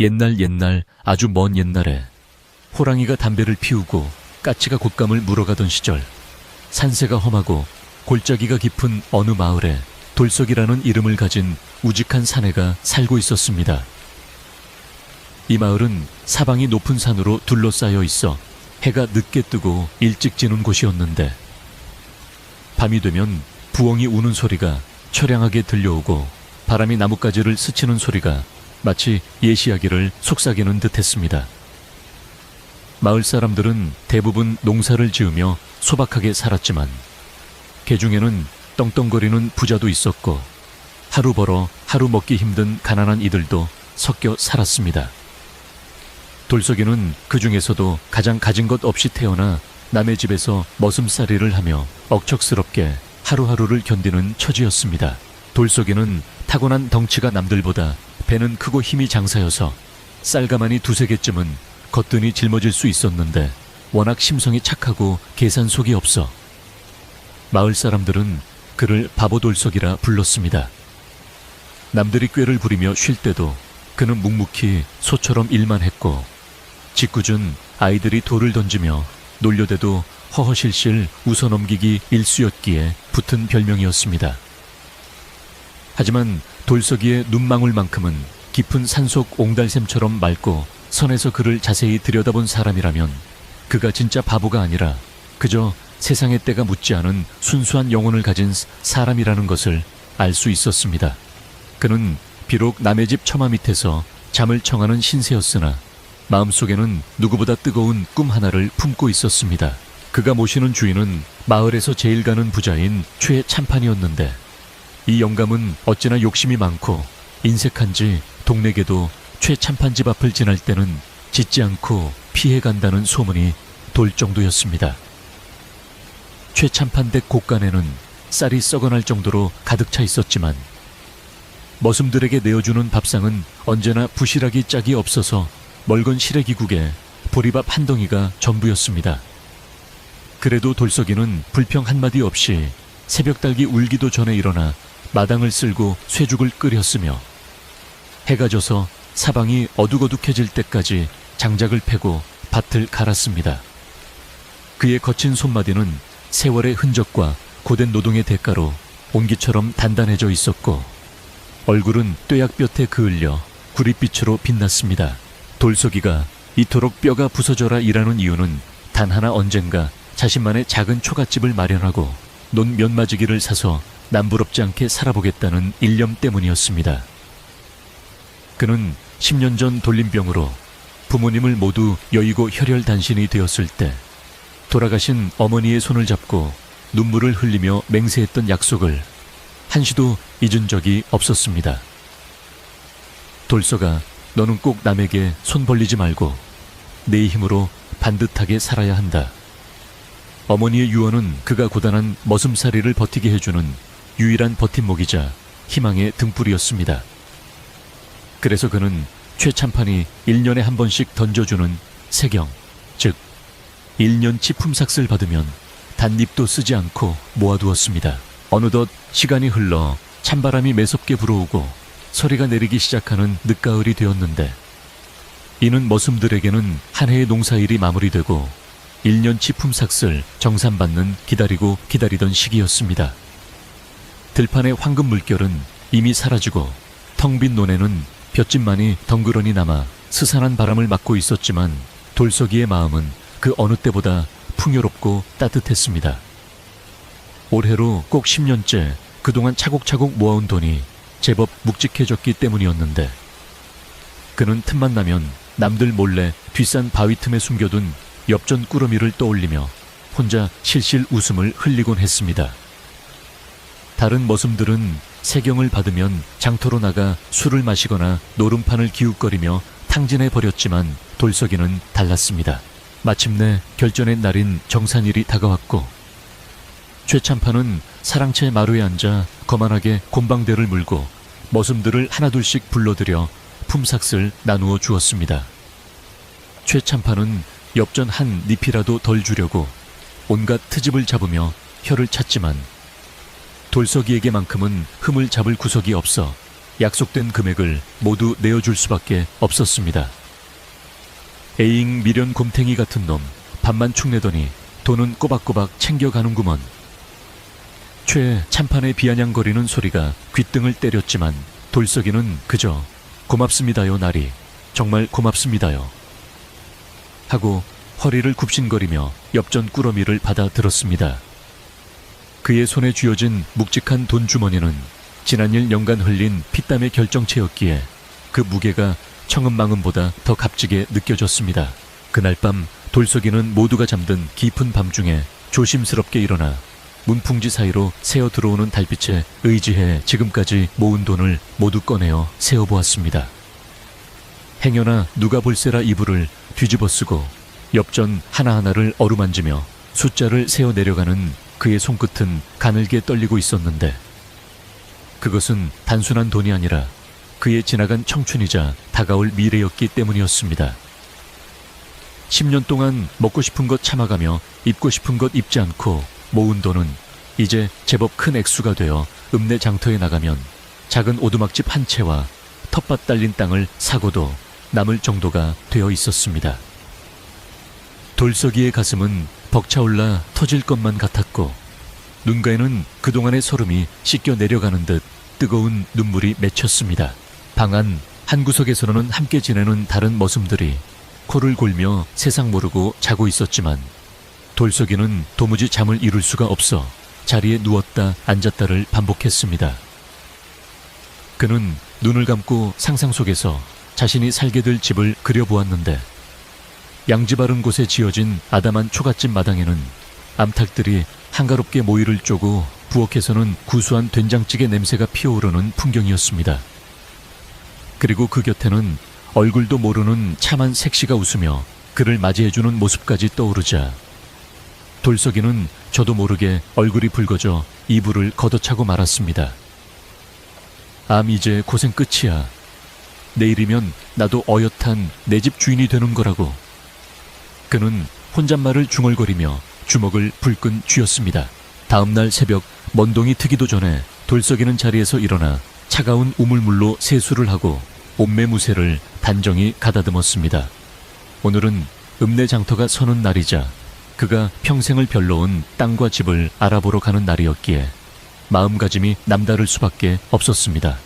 옛날 아주 먼 옛날에 호랑이가 담배를 피우고 까치가 곶감을 물어가던 시절, 산세가 험하고 골짜기가 깊은 어느 마을에 돌석이라는 이름을 가진 우직한 사내가 살고 있었습니다. 이 마을은 사방이 높은 산으로 둘러싸여 있어 해가 늦게 뜨고 일찍 지는 곳이었는데, 밤이 되면 부엉이 우는 소리가 처량하게 들려오고 바람이 나뭇가지를 스치는 소리가 마치 예시하기를 속삭이는 듯했습니다. 마을 사람들은 대부분 농사를 지으며 소박하게 살았지만 개 중에는 떵떵거리는 부자도 있었고 하루 벌어 하루 먹기 힘든 가난한 이들도 섞여 살았습니다. 돌석이는 그 중에서도 가장 가진 것 없이 태어나 남의 집에서 머슴살이를 하며 억척스럽게 하루하루를 견디는 처지였습니다. 돌석이는 타고난 덩치가 남들보다 배는 크고 힘이 장사여서 쌀가마니 두세 개쯤은 거뜬히 짊어질 수 있었는데, 워낙 심성이 착하고 계산 속이 없어 마을 사람들은 그를 바보 돌석이라 불렀습니다. 남들이 꾀를 부리며 쉴 때도 그는 묵묵히 소처럼 일만 했고, 짓궂은 아이들이 돌을 던지며 놀려대도 허허실실 웃어넘기기 일쑤였기에 붙은 별명이었습니다. 하지만 돌석이의 눈망울만큼은 깊은 산속 옹달샘처럼 맑고 선에서 그를 자세히 들여다본 사람이라면 그가 진짜 바보가 아니라 그저 세상의 때가 묻지 않은 순수한 영혼을 가진 사람이라는 것을 알 수 있었습니다. 그는 비록 남의 집 처마 밑에서 잠을 청하는 신세였으나 마음속에는 누구보다 뜨거운 꿈 하나를 품고 있었습니다. 그가 모시는 주인은 마을에서 제일 가는 부자인 최참판이었는데, 이 영감은 어찌나 욕심이 많고 인색한지 동네에도 최참판 집 앞을 지날 때는 짖지 않고 피해간다는 소문이 돌 정도였습니다. 최참판 댁 곳간에는 쌀이 썩어날 정도로 가득 차 있었지만 머슴들에게 내어주는 밥상은 언제나 부실하기 짝이 없어서 멀건 시래기국에 보리밥 한 덩이가 전부였습니다. 그래도 돌석이는 불평 한마디 없이 새벽달기 울기도 전에 일어나 마당을 쓸고 쇠죽을 끓였으며, 해가 져서 사방이 어둑어둑해질 때까지 장작을 패고 밭을 갈았습니다. 그의 거친 손마디는 세월의 흔적과 고된 노동의 대가로 옹기처럼 단단해져 있었고, 얼굴은 뙤약볕에 그을려 구릿빛으로 빛났습니다. 돌석이가 이토록 뼈가 부서져라 일하는 이유는 단 하나, 언젠가 자신만의 작은 초갓집을 마련하고 논 면마지기를 사서 남부럽지 않게 살아보겠다는 일념 때문이었습니다. 그는 10년 전 돌림병으로 부모님을 모두 여의고 혈혈단신이 되었을 때 돌아가신 어머니의 손을 잡고 눈물을 흘리며 맹세했던 약속을 한시도 잊은 적이 없었습니다. 돌석아, 너는 꼭 남에게 손 벌리지 말고 내 힘으로 반듯하게 살아야 한다. 어머니의 유언은 그가 고단한 머슴살이를 버티게 해주는 유일한 버팀목이자 희망의 등불이었습니다. 그래서 그는 최참판이 1년에 한 번씩 던져주는 세경, 즉 1년치 품삯을 받으면 단잎도 쓰지 않고 모아두었습니다. 어느덧 시간이 흘러 찬바람이 매섭게 불어오고 서리가 내리기 시작하는 늦가을이 되었는데, 이는 머슴들에게는 한 해의 농사일이 마무리되고 1년치 품삯을 정산받는 기다리던 시기였습니다. 들판의 황금 물결은 이미 사라지고 텅 빈 논에는 볏짚만이 덩그러니 남아 스산한 바람을 맞고 있었지만 돌석이의 마음은 그 어느 때보다 풍요롭고 따뜻했습니다. 올해로 꼭 10년째 그동안 차곡차곡 모아온 돈이 제법 묵직해졌기 때문이었는데, 그는 틈만 나면 남들 몰래 뒷산 바위 틈에 숨겨둔 엽전 꾸러미를 떠올리며 혼자 실실 웃음을 흘리곤 했습니다. 다른 머슴들은 세경을 받으면 장터로 나가 술을 마시거나 노름판을 기웃거리며 탕진해 버렸지만 돌석이는 달랐습니다. 마침내 결전의 날인 정산일이 다가왔고, 최참판은 사랑채 마루에 앉아 거만하게 곤방대를 물고 머슴들을 하나둘씩 불러들여 품삯을 나누어 주었습니다. 최참판은 엽전 한 잎이라도 덜 주려고 온갖 트집을 잡으며 혀를 찼지만 돌석이에게만큼은 흠을 잡을 구석이 없어 약속된 금액을 모두 내어줄 수밖에 없었습니다. 에잉 미련 곰탱이 같은 놈, 밥만 축내더니 돈은 꼬박꼬박 챙겨가는구먼. 최 참판에 비아냥거리는 소리가 귓등을 때렸지만 돌석이는 그저 고맙습니다요 나리, 정말 고맙습니다요 하고 허리를 굽신거리며 엽전 꾸러미를 받아 들었습니다. 그의 손에 쥐어진 묵직한 돈주머니는 지난일 연간 흘린 피땀의 결정체였기에 그 무게가 청음망음보다 더 값지게 느껴졌습니다. 그날 밤 돌석이는 모두가 잠든 깊은 밤중에 조심스럽게 일어나 문풍지 사이로 새어 들어오는 달빛에 의지해 지금까지 모은 돈을 모두 꺼내어 세어보았습니다. 행여나 누가 볼세라 이불을 뒤집어 쓰고 엽전 하나하나를 어루만지며 숫자를 세어 내려가는 그의 손끝은 가늘게 떨리고 있었는데 그것은 단순한 돈이 아니라 그의 지나간 청춘이자 다가올 미래였기 때문이었습니다. 10년 동안 먹고 싶은 것 참아가며 입고 싶은 것 입지 않고 모은 돈은 이제 제법 큰 액수가 되어 읍내 장터에 나가면 작은 오두막집 한 채와 텃밭 딸린 땅을 사고도 남을 정도가 되어 있었습니다. 돌석이의 가슴은 벅차올라 터질 것만 같았고 눈가에는 그동안의 서름이 씻겨 내려가는 듯 뜨거운 눈물이 맺혔습니다. 방 안 한 구석에서는 함께 지내는 다른 머슴들이 코를 골며 세상 모르고 자고 있었지만 돌석이는 도무지 잠을 이룰 수가 없어 자리에 누웠다 앉았다를 반복했습니다. 그는 눈을 감고 상상 속에서 자신이 살게 될 집을 그려보았는데 양지 바른 곳에 지어진 아담한 초가집 마당에는 암탉들이 한가롭게 모이를 쪼고 부엌에서는 구수한 된장찌개 냄새가 피어오르는 풍경이었습니다. 그리고 그 곁에는 얼굴도 모르는 참한 색시가 웃으며 그를 맞이해주는 모습까지 떠오르자 돌석이는 저도 모르게 얼굴이 붉어져 이불을 걷어차고 말았습니다. 암 이제 고생 끝이야. 내일이면 나도 어엿한 내 집 주인이 되는 거라고. 그는 혼잣말을 중얼거리며 주먹을 불끈 쥐었습니다. 다음날 새벽 먼동이 트기도 전에 돌석이는 자리에서 일어나 차가운 우물물로 세수를 하고 옷매무새를 단정히 가다듬었습니다. 오늘은 읍내 장터가 서는 날이자 그가 평생을 별러온 땅과 집을 알아보러 가는 날이었기에 마음가짐이 남다를 수밖에 없었습니다.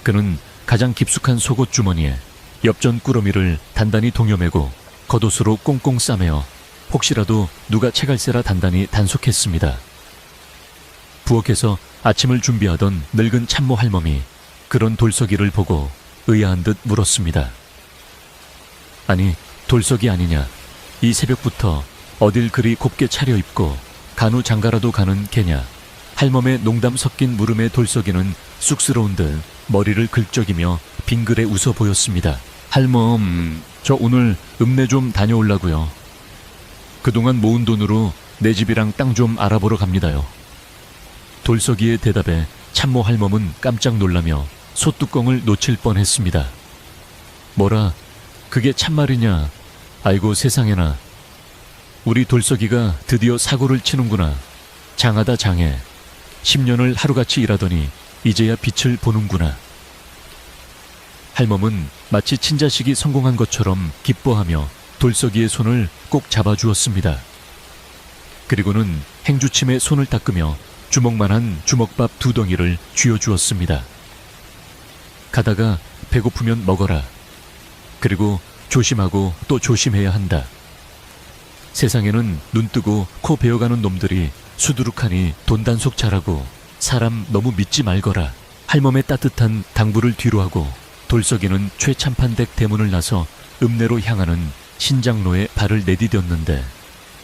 그는 가장 깊숙한 속옷 주머니에 엽전 꾸러미를 단단히 동여매고 겉옷으로 꽁꽁 싸매어 혹시라도 누가 채갈세라 단단히 단속했습니다. 부엌에서 아침을 준비하던 늙은 참모 할멈이 그런 돌석이를 보고 의아한 듯 물었습니다. 아니, 돌석이 아니냐? 이 새벽부터 어딜 그리 곱게 차려입고 간우 장가라도 가는 개냐? 할멈의 농담 섞인 물음에 돌석이는 쑥스러운 듯 머리를 긁적이며 빙그레 웃어 보였습니다. 할멈, 저 오늘 읍내 좀 다녀오려고요. 그동안 모은 돈으로 내 집이랑 땅 좀 알아보러 갑니다요. 돌석이의 대답에 참모 할멈은 깜짝 놀라며 솥뚜껑을 놓칠 뻔했습니다. 뭐라, 그게 참말이냐? 아이고 세상에나. 우리 돌석이가 드디어 사고를 치는구나. 장하다 장해. 10년을 하루같이 일하더니 이제야 빛을 보는구나. 할멈은 마치 친자식이 성공한 것처럼 기뻐하며 돌석이의 손을 꼭 잡아주었습니다. 그리고는 행주침에 손을 닦으며 주먹만한 주먹밥 2덩이를 쥐어주었습니다. 가다가 배고프면 먹어라. 그리고 조심하고 또 조심해야 한다. 세상에는 눈뜨고 코 베어가는 놈들이 수두룩하니 돈 단속 잘하고 사람 너무 믿지 말거라. 할멈의 따뜻한 당부를 뒤로하고 돌석이는 최참판댁 대문을 나서 읍내로 향하는 신장로에 발을 내디뎠는데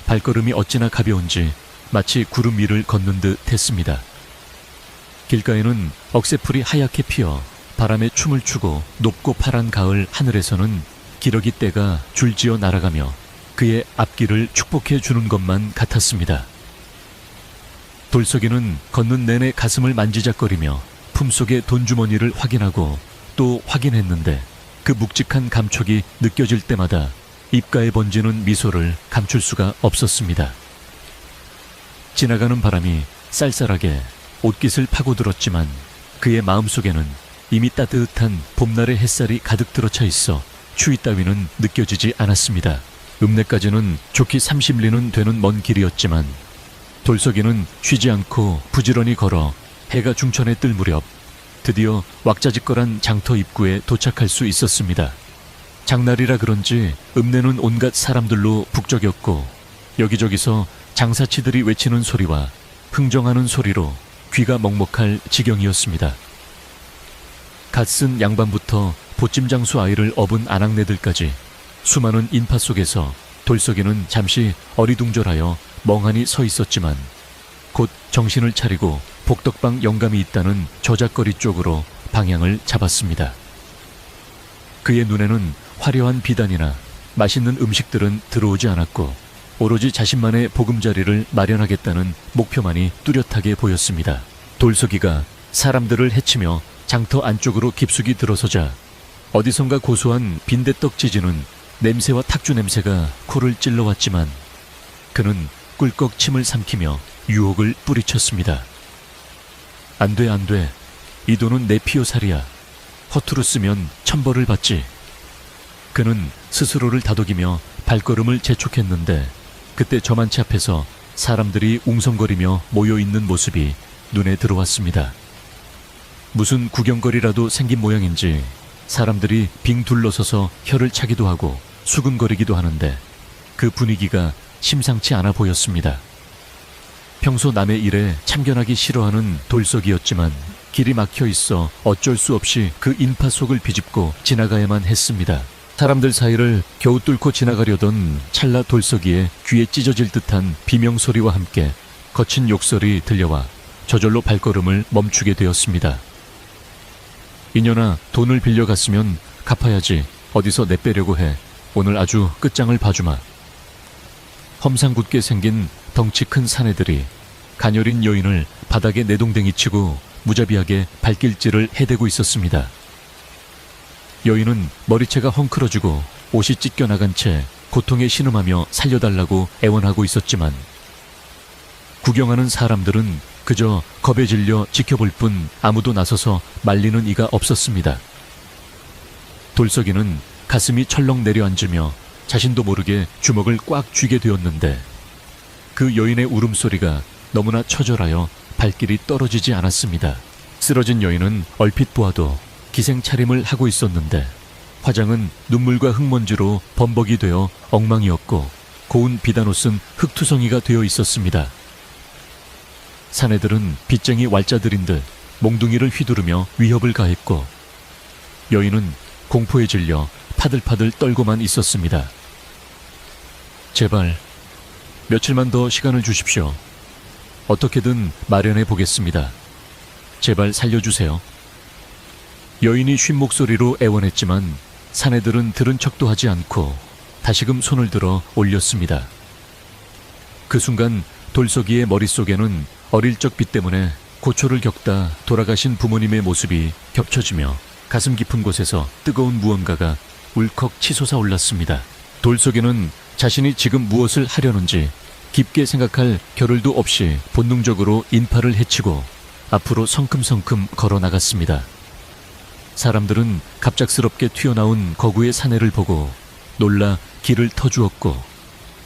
발걸음이 어찌나 가벼운지 마치 구름 위를 걷는 듯 했습니다. 길가에는 억새풀이 하얗게 피어 바람에 춤을 추고 높고 파란 가을 하늘에서는 기러기 떼가 줄지어 날아가며 그의 앞길을 축복해 주는 것만 같았습니다. 돌석이는 걷는 내내 가슴을 만지작거리며 품속의 돈주머니를 확인하고 또 확인했는데 그 묵직한 감촉이 느껴질 때마다 입가에 번지는 미소를 감출 수가 없었습니다. 지나가는 바람이 쌀쌀하게 옷깃을 파고들었지만 그의 마음속에는 이미 따뜻한 봄날의 햇살이 가득 들어차 있어 추위 따위는 느껴지지 않았습니다. 읍내까지는 좋기 30리는 되는 먼 길이었지만 돌석이는 쉬지 않고 부지런히 걸어 해가 중천에 뜰 무렵 드디어 왁자지껄한 장터 입구에 도착할 수 있었습니다. 장날이라 그런지 읍내는 온갖 사람들로 북적였고 여기저기서 장사치들이 외치는 소리와 흥정하는 소리로 귀가 먹먹할 지경이었습니다. 갓쓴 양반부터 보찜장수 아이를 업은 아낙네들까지 수많은 인파 속에서 돌석이는 잠시 어리둥절하여 멍하니 서 있었지만 곧 정신을 차리고 복덕방 영감이 있다는 저작거리 쪽으로 방향을 잡았습니다. 그의 눈에는 화려한 비단이나 맛있는 음식들은 들어오지 않았고 오로지 자신만의 보금자리를 마련하겠다는 목표만이 뚜렷하게 보였습니다. 돌석이가 사람들을 해치며 장터 안쪽으로 깊숙이 들어서자 어디선가 고소한 빈대떡 찌지는 냄새와 탁주 냄새가 코를 찔러왔지만 그는 꿀꺽 침을 삼키며 유혹을 뿌리쳤습니다. 안 돼, 안 돼. 이 돈은 내 피요살이야. 허투루 쓰면 천벌을 받지. 그는 스스로를 다독이며 발걸음을 재촉했는데 그때 저만치 앞에서 사람들이 웅성거리며 모여있는 모습이 눈에 들어왔습니다. 무슨 구경거리라도 생긴 모양인지 사람들이 빙 둘러서서 혀를 차기도 하고 수근거리기도 하는데 그 분위기가 심상치 않아 보였습니다. 평소 남의 일에 참견하기 싫어하는 돌석이었지만 길이 막혀 있어 어쩔 수 없이 그 인파 속을 비집고 지나가야만 했습니다. 사람들 사이를 겨우 뚫고 지나가려던 찰나 돌석이의 귀에 찢어질 듯한 비명소리와 함께 거친 욕설이 들려와 저절로 발걸음을 멈추게 되었습니다. 이년아, 돈을 빌려갔으면 갚아야지. 어디서 내빼려고 해. 오늘 아주 끝장을 봐주마. 험상궂게 생긴 덩치 큰 사내들이 가녀린 여인을 바닥에 내동댕이치고 무자비하게 발길질을 해대고 있었습니다. 여인은 머리채가 헝클어지고 옷이 찢겨나간 채 고통에 신음하며 살려달라고 애원하고 있었지만 구경하는 사람들은 그저 겁에 질려 지켜볼 뿐 아무도 나서서 말리는 이가 없었습니다. 돌석이는 가슴이 철렁 내려앉으며 자신도 모르게 주먹을 꽉 쥐게 되었는데 그 여인의 울음소리가 너무나 처절하여 발길이 떨어지지 않았습니다. 쓰러진 여인은 얼핏 보아도 기생 차림을 하고 있었는데 화장은 눈물과 흙먼지로 범벅이 되어 엉망이었고 고운 비단옷은 흙투성이가 되어 있었습니다. 사내들은 빚쟁이 왈자들인 듯 몽둥이를 휘두르며 위협을 가했고 여인은 공포에 질려 파들파들 떨고만 있었습니다. 제발 며칠만 더 시간을 주십시오. 어떻게든 마련해 보겠습니다. 제발 살려주세요. 여인이 쉰 목소리로 애원했지만 사내들은 들은 척도 하지 않고 다시금 손을 들어 올렸습니다. 그 순간 돌석이의 머릿속에는 어릴 적 빚 때문에 고초를 겪다 돌아가신 부모님의 모습이 겹쳐지며 가슴 깊은 곳에서 뜨거운 무언가가 울컥 치솟아 올랐습니다. 돌석이는 자신이 지금 무엇을 하려는지 깊게 생각할 겨를도 없이 본능적으로 인파를 해치고 앞으로 성큼성큼 걸어 나갔습니다. 사람들은 갑작스럽게 튀어나온 거구의 사내를 보고 놀라 길을 터주었고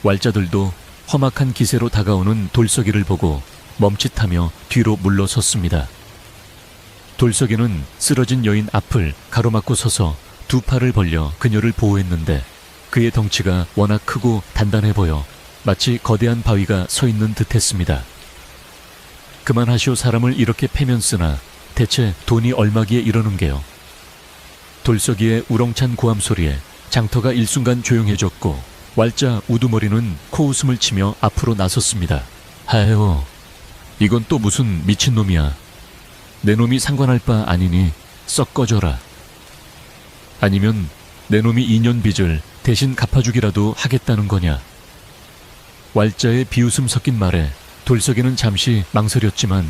왈자들도 험악한 기세로 다가오는 돌석이를 보고 멈칫하며 뒤로 물러섰습니다. 돌석이는 쓰러진 여인 앞을 가로막고 서서 두 팔을 벌려 그녀를 보호했는데 그의 덩치가 워낙 크고 단단해 보여 마치 거대한 바위가 서 있는 듯했습니다. 그만하시오. 사람을 이렇게 패면 쓰나 대체 돈이 얼마기에 이러는 게요. 돌석이의 우렁찬 고함 소리에 장터가 일순간 조용해졌고 왈자 우두머리는 코웃음을 치며 앞으로 나섰습니다. 하에요. 이건 또 무슨 미친놈이야. 내 놈이 상관할 바 아니니 썩 꺼져라. 아니면 내 놈이 2년 빚을 대신 갚아주기라도 하겠다는 거냐. 왈자의 비웃음 섞인 말에 돌석이는 잠시 망설였지만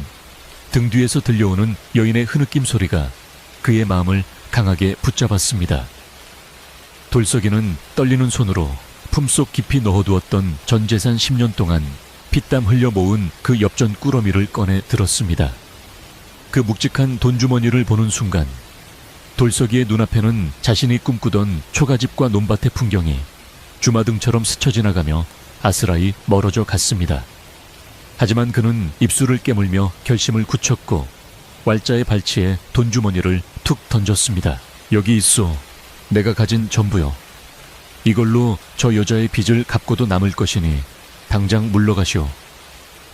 등 뒤에서 들려오는 여인의 흐느낌 소리가 그의 마음을 강하게 붙잡았습니다. 돌석이는 떨리는 손으로 품속 깊이 넣어두었던 전 재산 10년 동안 피땀 흘려 모은 그 엽전 꾸러미를 꺼내 들었습니다. 그 묵직한 돈주머니를 보는 순간 돌석이의 눈앞에는 자신이 꿈꾸던 초가집과 논밭의 풍경이 주마등처럼 스쳐 지나가며 아스라이 멀어져 갔습니다. 하지만 그는 입술을 깨물며 결심을 굳혔고 왈자의 발치에 돈주머니를 툭 던졌습니다. 여기 있어. 내가 가진 전부요. 이걸로 저 여자의 빚을 갚고도 남을 것이니 당장 물러가시오.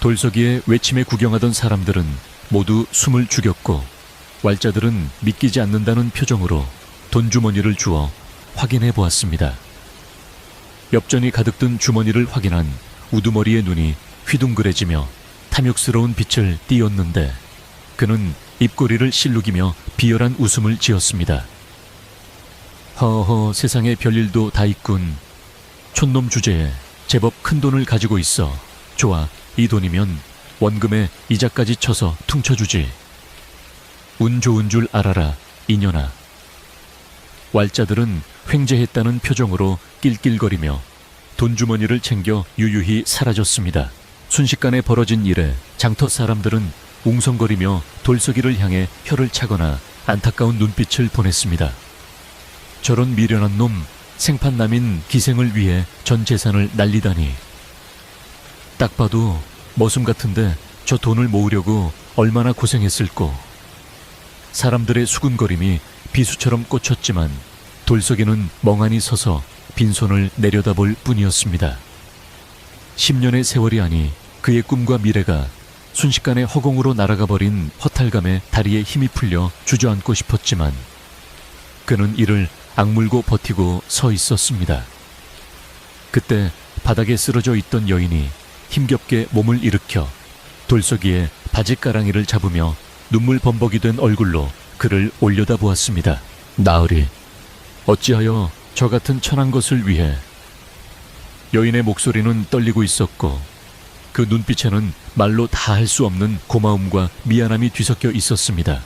돌석이의 외침에 구경하던 사람들은 모두 숨을 죽였고 왈자들은 믿기지 않는다는 표정으로 돈주머니를 주어 확인해 보았습니다. 엽전이 가득 든 주머니를 확인한 우두머리의 눈이 휘둥그레지며 탐욕스러운 빛을 띄었는데 그는 입꼬리를 실룩이며 비열한 웃음을 지었습니다. 허허, 세상에 별일도 다 있군. 촌놈 주제에 제법 큰 돈을 가지고 있어. 좋아, 이 돈이면 원금에 이자까지 쳐서 퉁쳐주지. 운 좋은 줄 알아라, 이년아. 왈자들은 횡재했다는 표정으로 낄낄거리며 돈주머니를 챙겨 유유히 사라졌습니다. 순식간에 벌어진 일에 장터 사람들은 웅성거리며 돌석이를 향해 혀를 차거나 안타까운 눈빛을 보냈습니다. 저런 미련한 놈, 생판남인 기생을 위해 전 재산을 날리다니. 딱 봐도 머슴 같은데 저 돈을 모으려고 얼마나 고생했을꼬. 사람들의 수군거림이 비수처럼 꽂혔지만 돌석이는 멍하니 서서 빈손을 내려다볼 뿐이었습니다. 10년의 세월이 아니 그의 꿈과 미래가 순식간에 허공으로 날아가 버린 허탈감에 다리에 힘이 풀려 주저앉고 싶었지만 그는 이를 악물고 버티고 서 있었습니다. 그때 바닥에 쓰러져 있던 여인이 힘겹게 몸을 일으켜 돌석이의 바지가랑이를 잡으며 눈물 범벅이 된 얼굴로 그를 올려다 보았습니다. 나으리, 어찌하여 저 같은 천한 것을 위해. 여인의 목소리는 떨리고 있었고 그 눈빛에는 말로 다 할 수 없는 고마움과 미안함이 뒤섞여 있었습니다.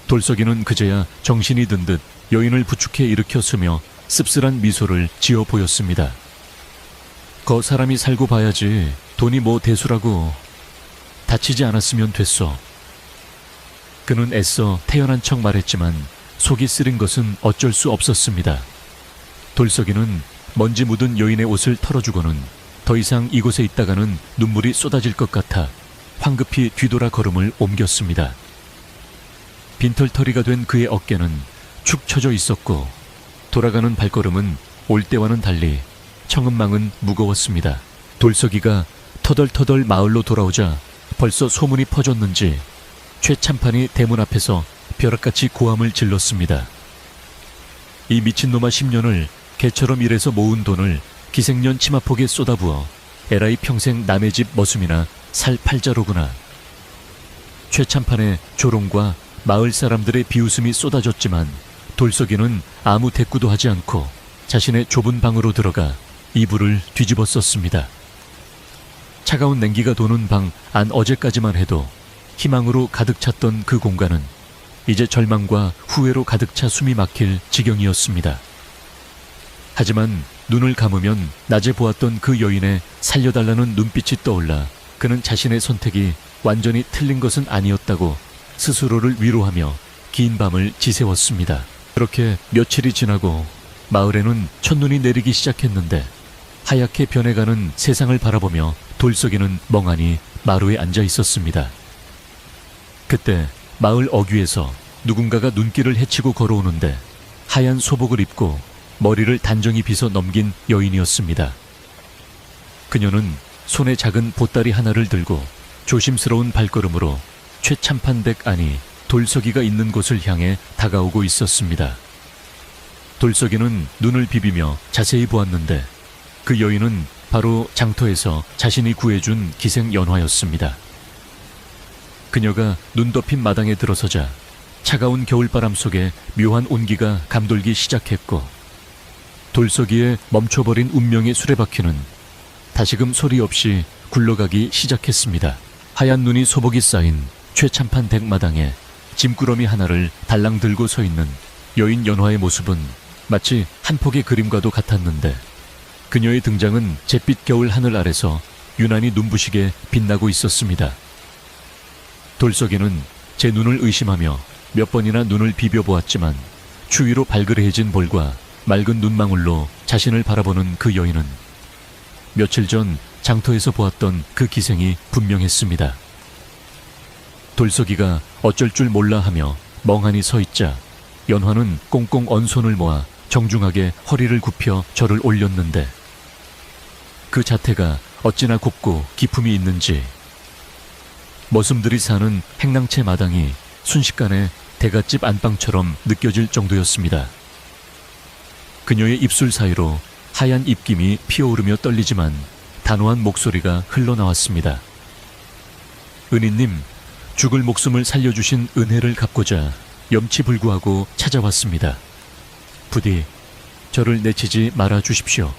돌석이는 그제야 정신이 든 듯 여인을 부축해 일으켜 서며 씁쓸한 미소를 지어 보였습니다. 거 사람이 살고 봐야지. 돈이 뭐 대수라고. 다치지 않았으면 됐어. 그는 애써 태연한 척 말했지만 속이 쓰린 것은 어쩔 수 없었습니다. 돌석이는 먼지 묻은 여인의 옷을 털어주고는 더 이상 이곳에 있다가는 눈물이 쏟아질 것 같아 황급히 뒤돌아 걸음을 옮겼습니다. 빈털터리가 된 그의 어깨는 축 처져 있었고 돌아가는 발걸음은 올 때와는 달리 청은망은 무거웠습니다. 돌석이가 터덜터덜 마을로 돌아오자 벌써 소문이 퍼졌는지 최참판이 대문 앞에서 벼락같이 고함을 질렀습니다. 이 미친놈아 10년을 개처럼 일해서 모은 돈을 기생년 치마폭에 쏟아부어 에라이 평생 남의 집 머슴이나 살 팔자로구나. 최참판의 조롱과 마을 사람들의 비웃음이 쏟아졌지만 돌석이는 아무 대꾸도 하지 않고 자신의 좁은 방으로 들어가 이불을 뒤집어 썼습니다. 차가운 냉기가 도는 방 안 어제까지만 해도 희망으로 가득 찼던 그 공간은 이제 절망과 후회로 가득 차 숨이 막힐 지경이었습니다. 하지만 눈을 감으면 낮에 보았던 그 여인의 살려달라는 눈빛이 떠올라 그는 자신의 선택이 완전히 틀린 것은 아니었다고 스스로를 위로하며 긴 밤을 지새웠습니다. 그렇게 며칠이 지나고 마을에는 첫눈이 내리기 시작했는데 하얗게 변해가는 세상을 바라보며 돌석이는 멍하니 마루에 앉아 있었습니다. 그때 마을 어귀에서 누군가가 눈길을 헤치고 걸어오는데 하얀 소복을 입고 머리를 단정히 빗어 넘긴 여인이었습니다. 그녀는 손에 작은 보따리 하나를 들고 조심스러운 발걸음으로 최참판댁 안이 돌석이가 있는 곳을 향해 다가오고 있었습니다. 돌석이는 눈을 비비며 자세히 보았는데 그 여인은 바로 장터에서 자신이 구해준 기생 연화였습니다. 그녀가 눈 덮인 마당에 들어서자 차가운 겨울바람 속에 묘한 온기가 감돌기 시작했고 돌석이에 멈춰버린 운명의 수레바퀴는 다시금 소리 없이 굴러가기 시작했습니다. 하얀 눈이 소복이 쌓인 최참판 댁마당에 짐꾸러미 하나를 달랑 들고 서 있는 여인 연화의 모습은 마치 한 폭의 그림과도 같았는데 그녀의 등장은 잿빛 겨울 하늘 아래서 유난히 눈부시게 빛나고 있었습니다. 돌석이는 제 눈을 의심하며 몇 번이나 눈을 비벼보았지만 추위로 발그레해진 볼과 맑은 눈망울로 자신을 바라보는 그 여인은 며칠 전 장터에서 보았던 그 기생이 분명했습니다. 돌석이가 어쩔 줄 몰라 하며 멍하니 서 있자 연화는 꽁꽁 언 손을 모아 정중하게 허리를 굽혀 절을 올렸는데 그 자태가 어찌나 곱고 기품이 있는지 머슴들이 사는 행랑채 마당이 순식간에 대갓집 안방처럼 느껴질 정도였습니다. 그녀의 입술 사이로 하얀 입김이 피어오르며 떨리지만 단호한 목소리가 흘러나왔습니다. 은희님, 죽을 목숨을 살려주신 은혜를 갚고자 염치불구하고 찾아왔습니다. 부디 저를 내치지 말아 주십시오.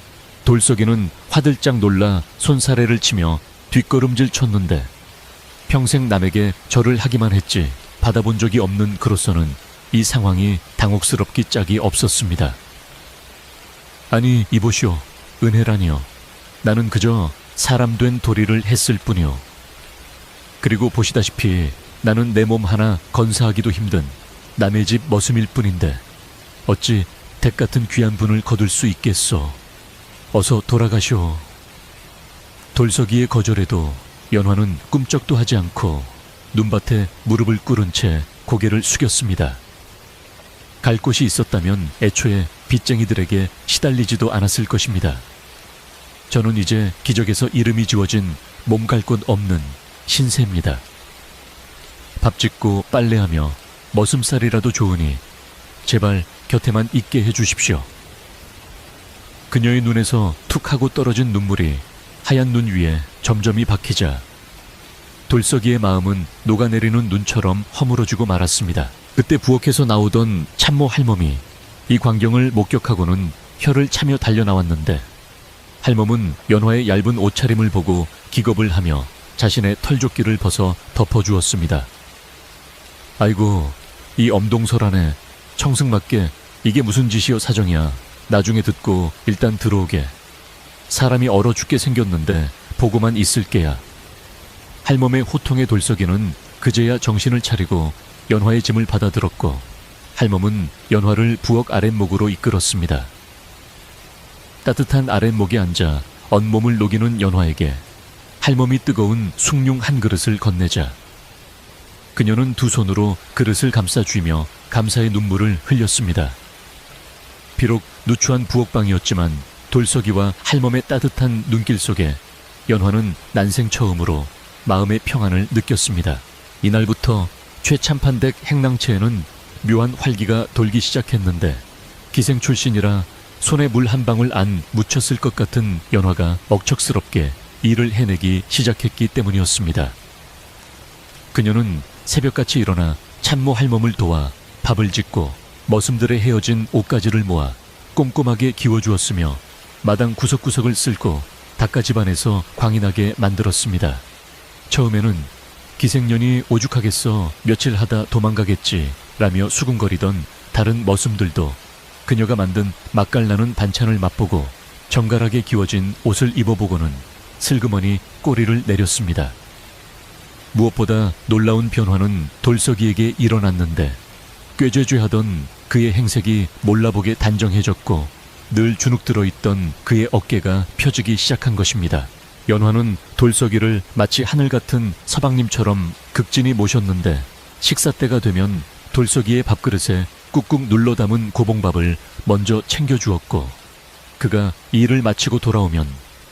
돌석이는 화들짝 놀라 손사래를 치며 뒷걸음질 쳤는데 평생 남에게 절을 하기만 했지 받아본 적이 없는 그로서는 이 상황이 당혹스럽기 짝이 없었습니다. 아니, 이보시오. 은혜라니요. 나는 그저 사람 된 도리를 했을 뿐이요. 그리고 보시다시피 나는 내 몸 하나 건사하기도 힘든 남의 집 머슴일 뿐인데 어찌 댁 같은 귀한 분을 거둘 수 있겠소. 어서 돌아가시오. 돌석이의 거절에도 연화는 꿈쩍도 하지 않고 눈밭에 무릎을 꿇은 채 고개를 숙였습니다. 갈 곳이 있었다면 애초에 빚쟁이들에게 시달리지도 않았을 것입니다. 저는 이제 기적에서 이름이 지워진 몸 갈 곳 없는 신세입니다. 밥 짓고 빨래하며 머슴살이라도 좋으니 제발 곁에만 있게 해주십시오. 그녀의 눈에서 툭 하고 떨어진 눈물이 하얀 눈 위에 점점이 박히자 돌석이의 마음은 녹아내리는 눈처럼 허물어지고 말았습니다. 그때 부엌에서 나오던 참모 할멈이 이 광경을 목격하고는 혀를 차며 달려나왔는데 할멈은 연화의 얇은 옷차림을 보고 기겁을 하며 자신의 털조끼를 벗어 덮어주었습니다. 아이고, 이 엄동설 안에 청승맞게 이게 무슨 짓이여 사정이야. 나중에 듣고 일단 들어오게. 사람이 얼어 죽게 생겼는데 보고만 있을게야. 할멈의 호통의 돌석이는 그제야 정신을 차리고 연화의 짐을 받아들었고 할멈은 연화를 부엌 아랫목으로 이끌었습니다. 따뜻한 아랫목에 앉아 온몸을 녹이는 연화에게 할멈이 뜨거운 숭늉 한 그릇을 건네자 그녀는 두 손으로 그릇을 감싸쥐며 감사의 눈물을 흘렸습니다. 비록 누추한 부엌방이었지만 돌석이와 할멈의 따뜻한 눈길 속에 연화는 난생 처음으로 마음의 평안을 느꼈습니다. 이날부터 최참판댁 행랑채에는 묘한 활기가 돌기 시작했는데 기생 출신이라 손에 물 한 방울 안 묻혔을 것 같은 연화가 억척스럽게 일을 해내기 시작했기 때문이었습니다. 그녀는 새벽같이 일어나 참모 할멈을 도와 밥을 짓고 머슴들의 헤어진 옷가지를 모아 꼼꼼하게 기워주었으며 마당 구석구석을 쓸고 닭가 집안에서 광이 나게 만들었습니다. 처음에는 기생년이 오죽하겠어 며칠 하다 도망가겠지 라며 수군거리던 다른 머슴들도 그녀가 만든 맛깔나는 반찬을 맛보고 정갈하게 기워진 옷을 입어보고는 슬그머니 꼬리를 내렸습니다. 무엇보다 놀라운 변화는 돌석이에게 일어났는데 꾀죄죄하던 그의 행색이 몰라보게 단정해졌고 늘 주눅 들어있던 그의 어깨가 펴지기 시작한 것입니다. 연화는 돌석이를 마치 하늘 같은 서방님처럼 극진히 모셨는데 식사 때가 되면 돌석이의 밥그릇에 꾹꾹 눌러 담은 고봉밥을 먼저 챙겨주었고 그가 일을 마치고 돌아오면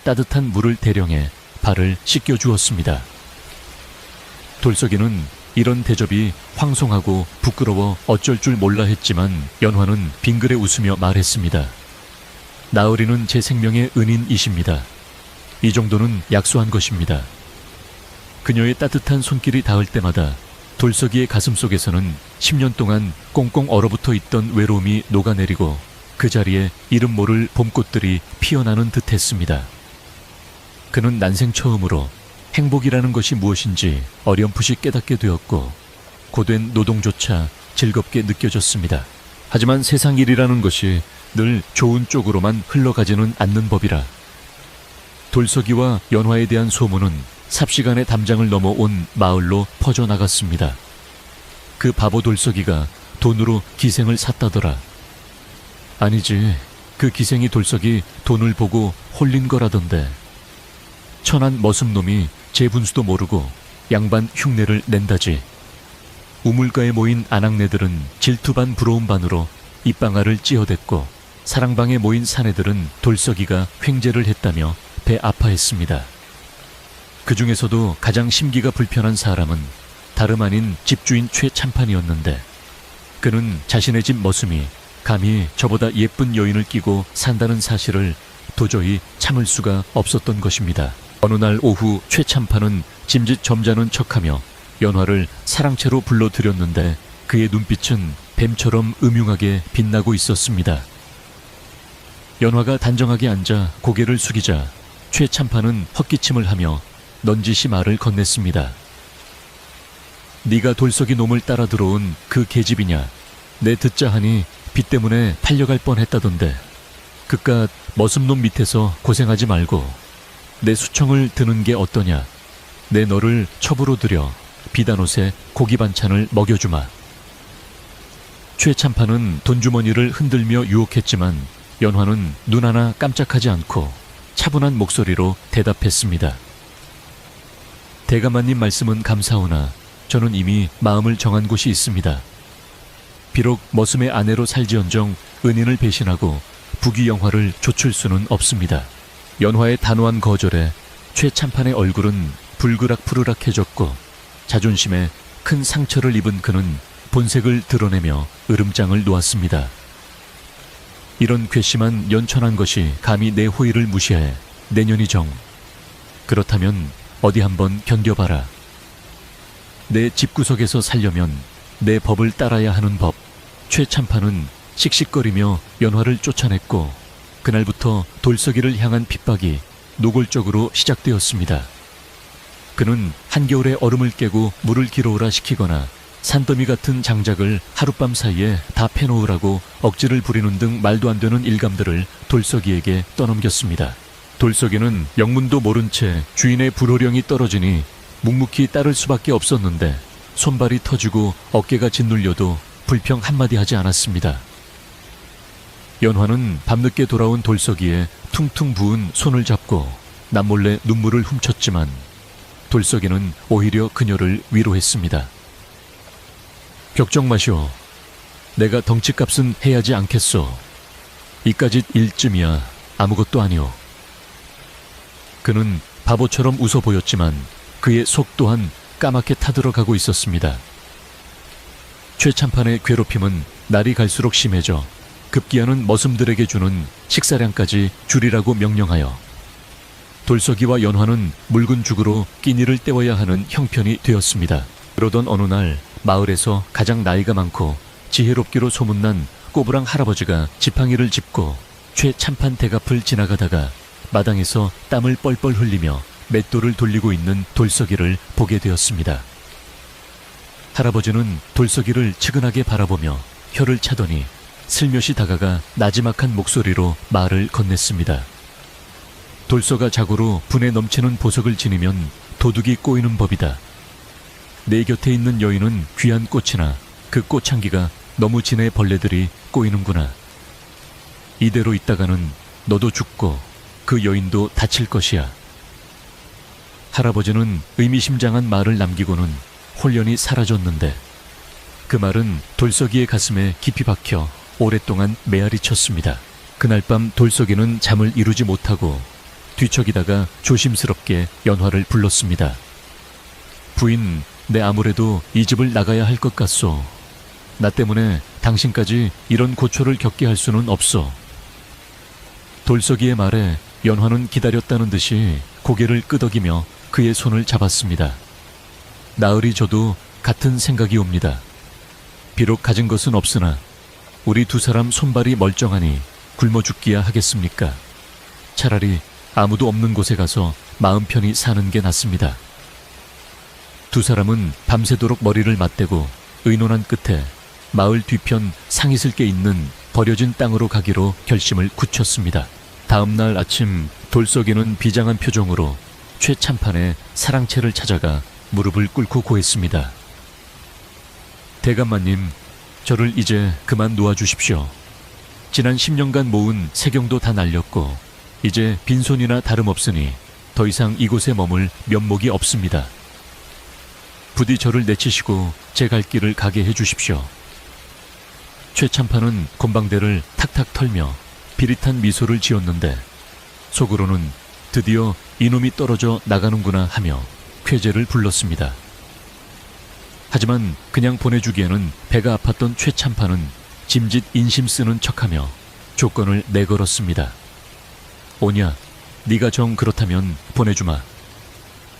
따뜻한 물을 대령해 발을 씻겨주었습니다. 돌석이는 이런 대접이 황송하고 부끄러워 어쩔 줄 몰라 했지만 연화는 빙그레 웃으며 말했습니다. 나으리는 제 생명의 은인이십니다. 이 정도는 약소한 것입니다. 그녀의 따뜻한 손길이 닿을 때마다 돌석이의 가슴속에서는 10년 동안 꽁꽁 얼어붙어 있던 외로움이 녹아내리고 그 자리에 이름 모를 봄꽃들이 피어나는 듯 했습니다. 그는 난생 처음으로 행복이라는 것이 무엇인지 어렴풋이 깨닫게 되었고 고된 노동조차 즐겁게 느껴졌습니다. 하지만 세상 일이라는 것이 늘 좋은 쪽으로만 흘러가지는 않는 법이라 돌석이와 연화에 대한 소문은 삽시간에 담장을 넘어온 마을로 퍼져나갔습니다. 그 바보 돌석이가 돈으로 기생을 샀다더라. 아니지, 그 기생이 돌석이 돈을 보고 홀린 거라던데. 천한 머슴놈이 제 분수도 모르고 양반 흉내를 낸다지. 우물가에 모인 아낙네들은 질투 반 부러움 반으로 입방아를 찌어댔고, 사랑방에 모인 사내들은 돌석이가 횡재를 했다며 배 아파했습니다. 그 중에서도 가장 심기가 불편한 사람은 다름 아닌 집주인 최참판이었는데, 그는 자신의 집 머슴이 감히 저보다 예쁜 여인을 끼고 산다는 사실을 도저히 참을 수가 없었던 것입니다. 어느 날 오후 최참판은 짐짓 점잖은 척하며 연화를 사랑채로 불러들였는데, 그의 눈빛은 뱀처럼 음흉하게 빛나고 있었습니다. 연화가 단정하게 앉아 고개를 숙이자 최참판은 헛기침을 하며 넌지시 말을 건넸습니다. 네가 돌석이 놈을 따라 들어온 그 계집이냐? 내 듣자 하니 빚 때문에 팔려갈 뻔했다던데. 그깟 머슴놈 밑에서 고생하지 말고 내 수청을 드는 게 어떠냐? 내 너를 첩으로 들여 비단옷에 고기 반찬을 먹여주마. 최참판은 돈주머니를 흔들며 유혹했지만 연화는 눈 하나 깜짝하지 않고 차분한 목소리로 대답했습니다. 대감마님 말씀은 감사오나 저는 이미 마음을 정한 곳이 있습니다. 비록 머슴의 아내로 살지언정 은인을 배신하고 부귀영화를 좇을 수는 없습니다. 연화의 단호한 거절에 최참판의 얼굴은 불그락푸르락해졌고 자존심에 큰 상처를 입은 그는 본색을 드러내며 으름장을 놓았습니다. 이런 괘씸한 연천한 것이 감히 내 호의를 무시해 내년이 정. 그렇다면 어디 한번 견뎌봐라. 내 집구석에서 살려면 내 법을 따라야 하는 법. 최참판은 씩씩거리며 연화를 쫓아냈고, 그날부터 돌석이를 향한 핍박이 노골적으로 시작되었습니다. 그는 한겨울에 얼음을 깨고 물을 길어오라 시키거나 산더미 같은 장작을 하룻밤 사이에 다 패놓으라고 억지를 부리는 등 말도 안 되는 일감들을 돌석이에게 떠넘겼습니다. 돌석이는 영문도 모른 채 주인의 불호령이 떨어지니 묵묵히 따를 수밖에 없었는데, 손발이 터지고 어깨가 짓눌려도 불평 한마디 하지 않았습니다. 연화는 밤늦게 돌아온 돌석이의 퉁퉁 부은 손을 잡고 남몰래 눈물을 훔쳤지만 돌석이는 오히려 그녀를 위로했습니다. 걱정 마시오. 내가 덩치값은 해야지 않겠소. 이까짓 일쯤이야 아무것도 아니오. 그는 바보처럼 웃어 보였지만 그의 속 또한 까맣게 타들어가고 있었습니다. 최참판의 괴롭힘은 날이 갈수록 심해져 급기야는 머슴들에게 주는 식사량까지 줄이라고 명령하여 돌석이와 연화는 묽은 죽으로 끼니를 때워야 하는 형편이 되었습니다. 그러던 어느 날 마을에서 가장 나이가 많고 지혜롭기로 소문난 꼬부랑 할아버지가 지팡이를 짚고 최참판 대갑을 지나가다가 마당에서 땀을 뻘뻘 흘리며 맷돌을 돌리고 있는 돌석이를 보게 되었습니다. 할아버지는 돌석이를 측은하게 바라보며 혀를 차더니 슬며시 다가가 나지막한 목소리로 말을 건넸습니다. 돌석아, 자고로 분에 넘치는 보석을 지니면 도둑이 꼬이는 법이다. 내 곁에 있는 여인은 귀한 꽃이나 그 꽃향기가 너무 진해 벌레들이 꼬이는구나. 이대로 있다가는 너도 죽고 그 여인도 다칠 것이야. 할아버지는 의미심장한 말을 남기고는 홀연히 사라졌는데, 그 말은 돌석이의 가슴에 깊이 박혀 오랫동안 메아리 쳤습니다. 그날 밤 돌석이는 잠을 이루지 못하고 뒤척이다가 조심스럽게 연화를 불렀습니다. 부인, 내 아무래도 이 집을 나가야 할 것 같소. 나 때문에 당신까지 이런 고초를 겪게 할 수는 없소. 돌석이의 말에 연화는 기다렸다는 듯이 고개를 끄덕이며 그의 손을 잡았습니다. 나으리 저도 같은 생각이 옵니다. 비록 가진 것은 없으나 우리 두 사람 손발이 멀쩡하니 굶어 죽기야 하겠습니까? 차라리 아무도 없는 곳에 가서 마음 편히 사는 게 낫습니다. 두 사람은 밤새도록 머리를 맞대고 의논한 끝에 마을 뒤편 상이슬게 있는 버려진 땅으로 가기로 결심을 굳혔습니다. 다음 날 아침 돌석이는 비장한 표정으로 최참판의 사랑채를 찾아가 무릎을 꿇고 고했습니다. 대감마님, 저를 이제 그만 놓아주십시오. 지난 10년간 모은 세경도 다 날렸고 이제 빈손이나 다름없으니 더 이상 이곳에 머물 면목이 없습니다. 부디 저를 내치시고 제 갈 길을 가게 해주십시오. 최참판은 곤방대를 탁탁 털며 비릿한 미소를 지었는데 속으로는 드디어 이놈이 떨어져 나가는구나 하며 쾌재를 불렀습니다. 하지만 그냥 보내주기에는 배가 아팠던 최참판은 짐짓 인심 쓰는 척하며 조건을 내걸었습니다. 오냐, 네가 정 그렇다면 보내주마.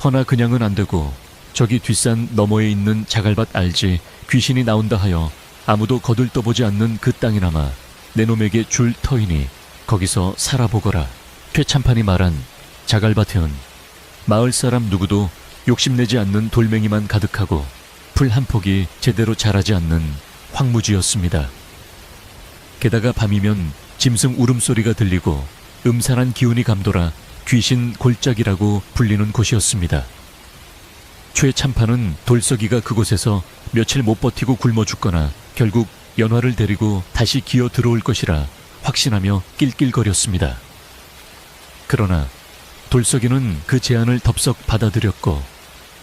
허나 그냥은 안 되고 저기 뒷산 너머에 있는 자갈밭 알지, 귀신이 나온다 하여 아무도 거들떠보지 않는 그 땅이나마 내 놈에게 줄 터이니 거기서 살아보거라. 최참판이 말한 자갈밭은 마을 사람 누구도 욕심내지 않는 돌멩이만 가득하고 풀 한 폭이 제대로 자라지 않는 황무지였습니다. 게다가 밤이면 짐승 울음소리가 들리고 음산한 기운이 감돌아 귀신 골짜기라고 불리는 곳이었습니다. 최참판은 돌석이가 그곳에서 며칠 못 버티고 굶어 죽거나 결국 연화를 데리고 다시 기어 들어올 것이라 확신하며 낄낄거렸습니다. 그러나 돌석이는 그 제안을 덥석 받아들였고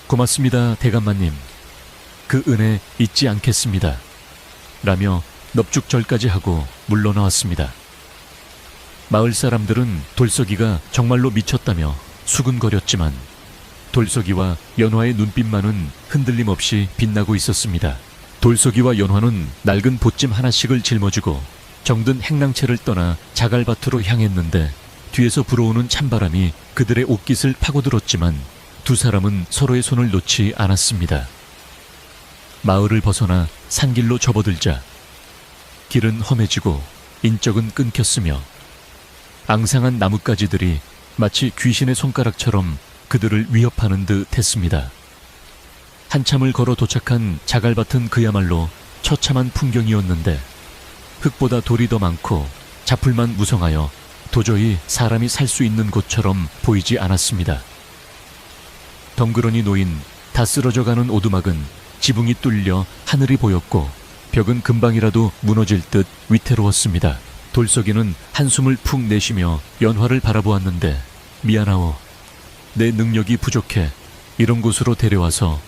고맙습니다, 대감마님. 그 은혜 잊지 않겠습니다. 라며 넙죽절까지 하고 물러나왔습니다. 마을 사람들은 돌석이가 정말로 미쳤다며 수근거렸지만 돌석이와 연화의 눈빛만은 흔들림 없이 빛나고 있었습니다. 돌석이와 연화는 낡은 보찜 하나씩을 짊어지고 정든 행랑채를 떠나 자갈밭으로 향했는데 뒤에서 불어오는 찬바람이 그들의 옷깃을 파고들었지만 두 사람은 서로의 손을 놓지 않았습니다. 마을을 벗어나 산길로 접어들자 길은 험해지고 인적은 끊겼으며 앙상한 나뭇가지들이 마치 귀신의 손가락처럼 그들을 위협하는 듯 했습니다. 한참을 걸어 도착한 자갈밭은 그야말로 처참한 풍경이었는데 흙보다 돌이 더 많고 자풀만 무성하여 도저히 사람이 살 수 있는 곳처럼 보이지 않았습니다. 덩그러니 놓인 다 쓰러져가는 오두막은 지붕이 뚫려 하늘이 보였고 벽은 금방이라도 무너질 듯 위태로웠습니다. 돌석이는 한숨을 푹 내쉬며 연화를 바라보았는데 미안하오. 내 능력이 부족해 이런 곳으로 데려와서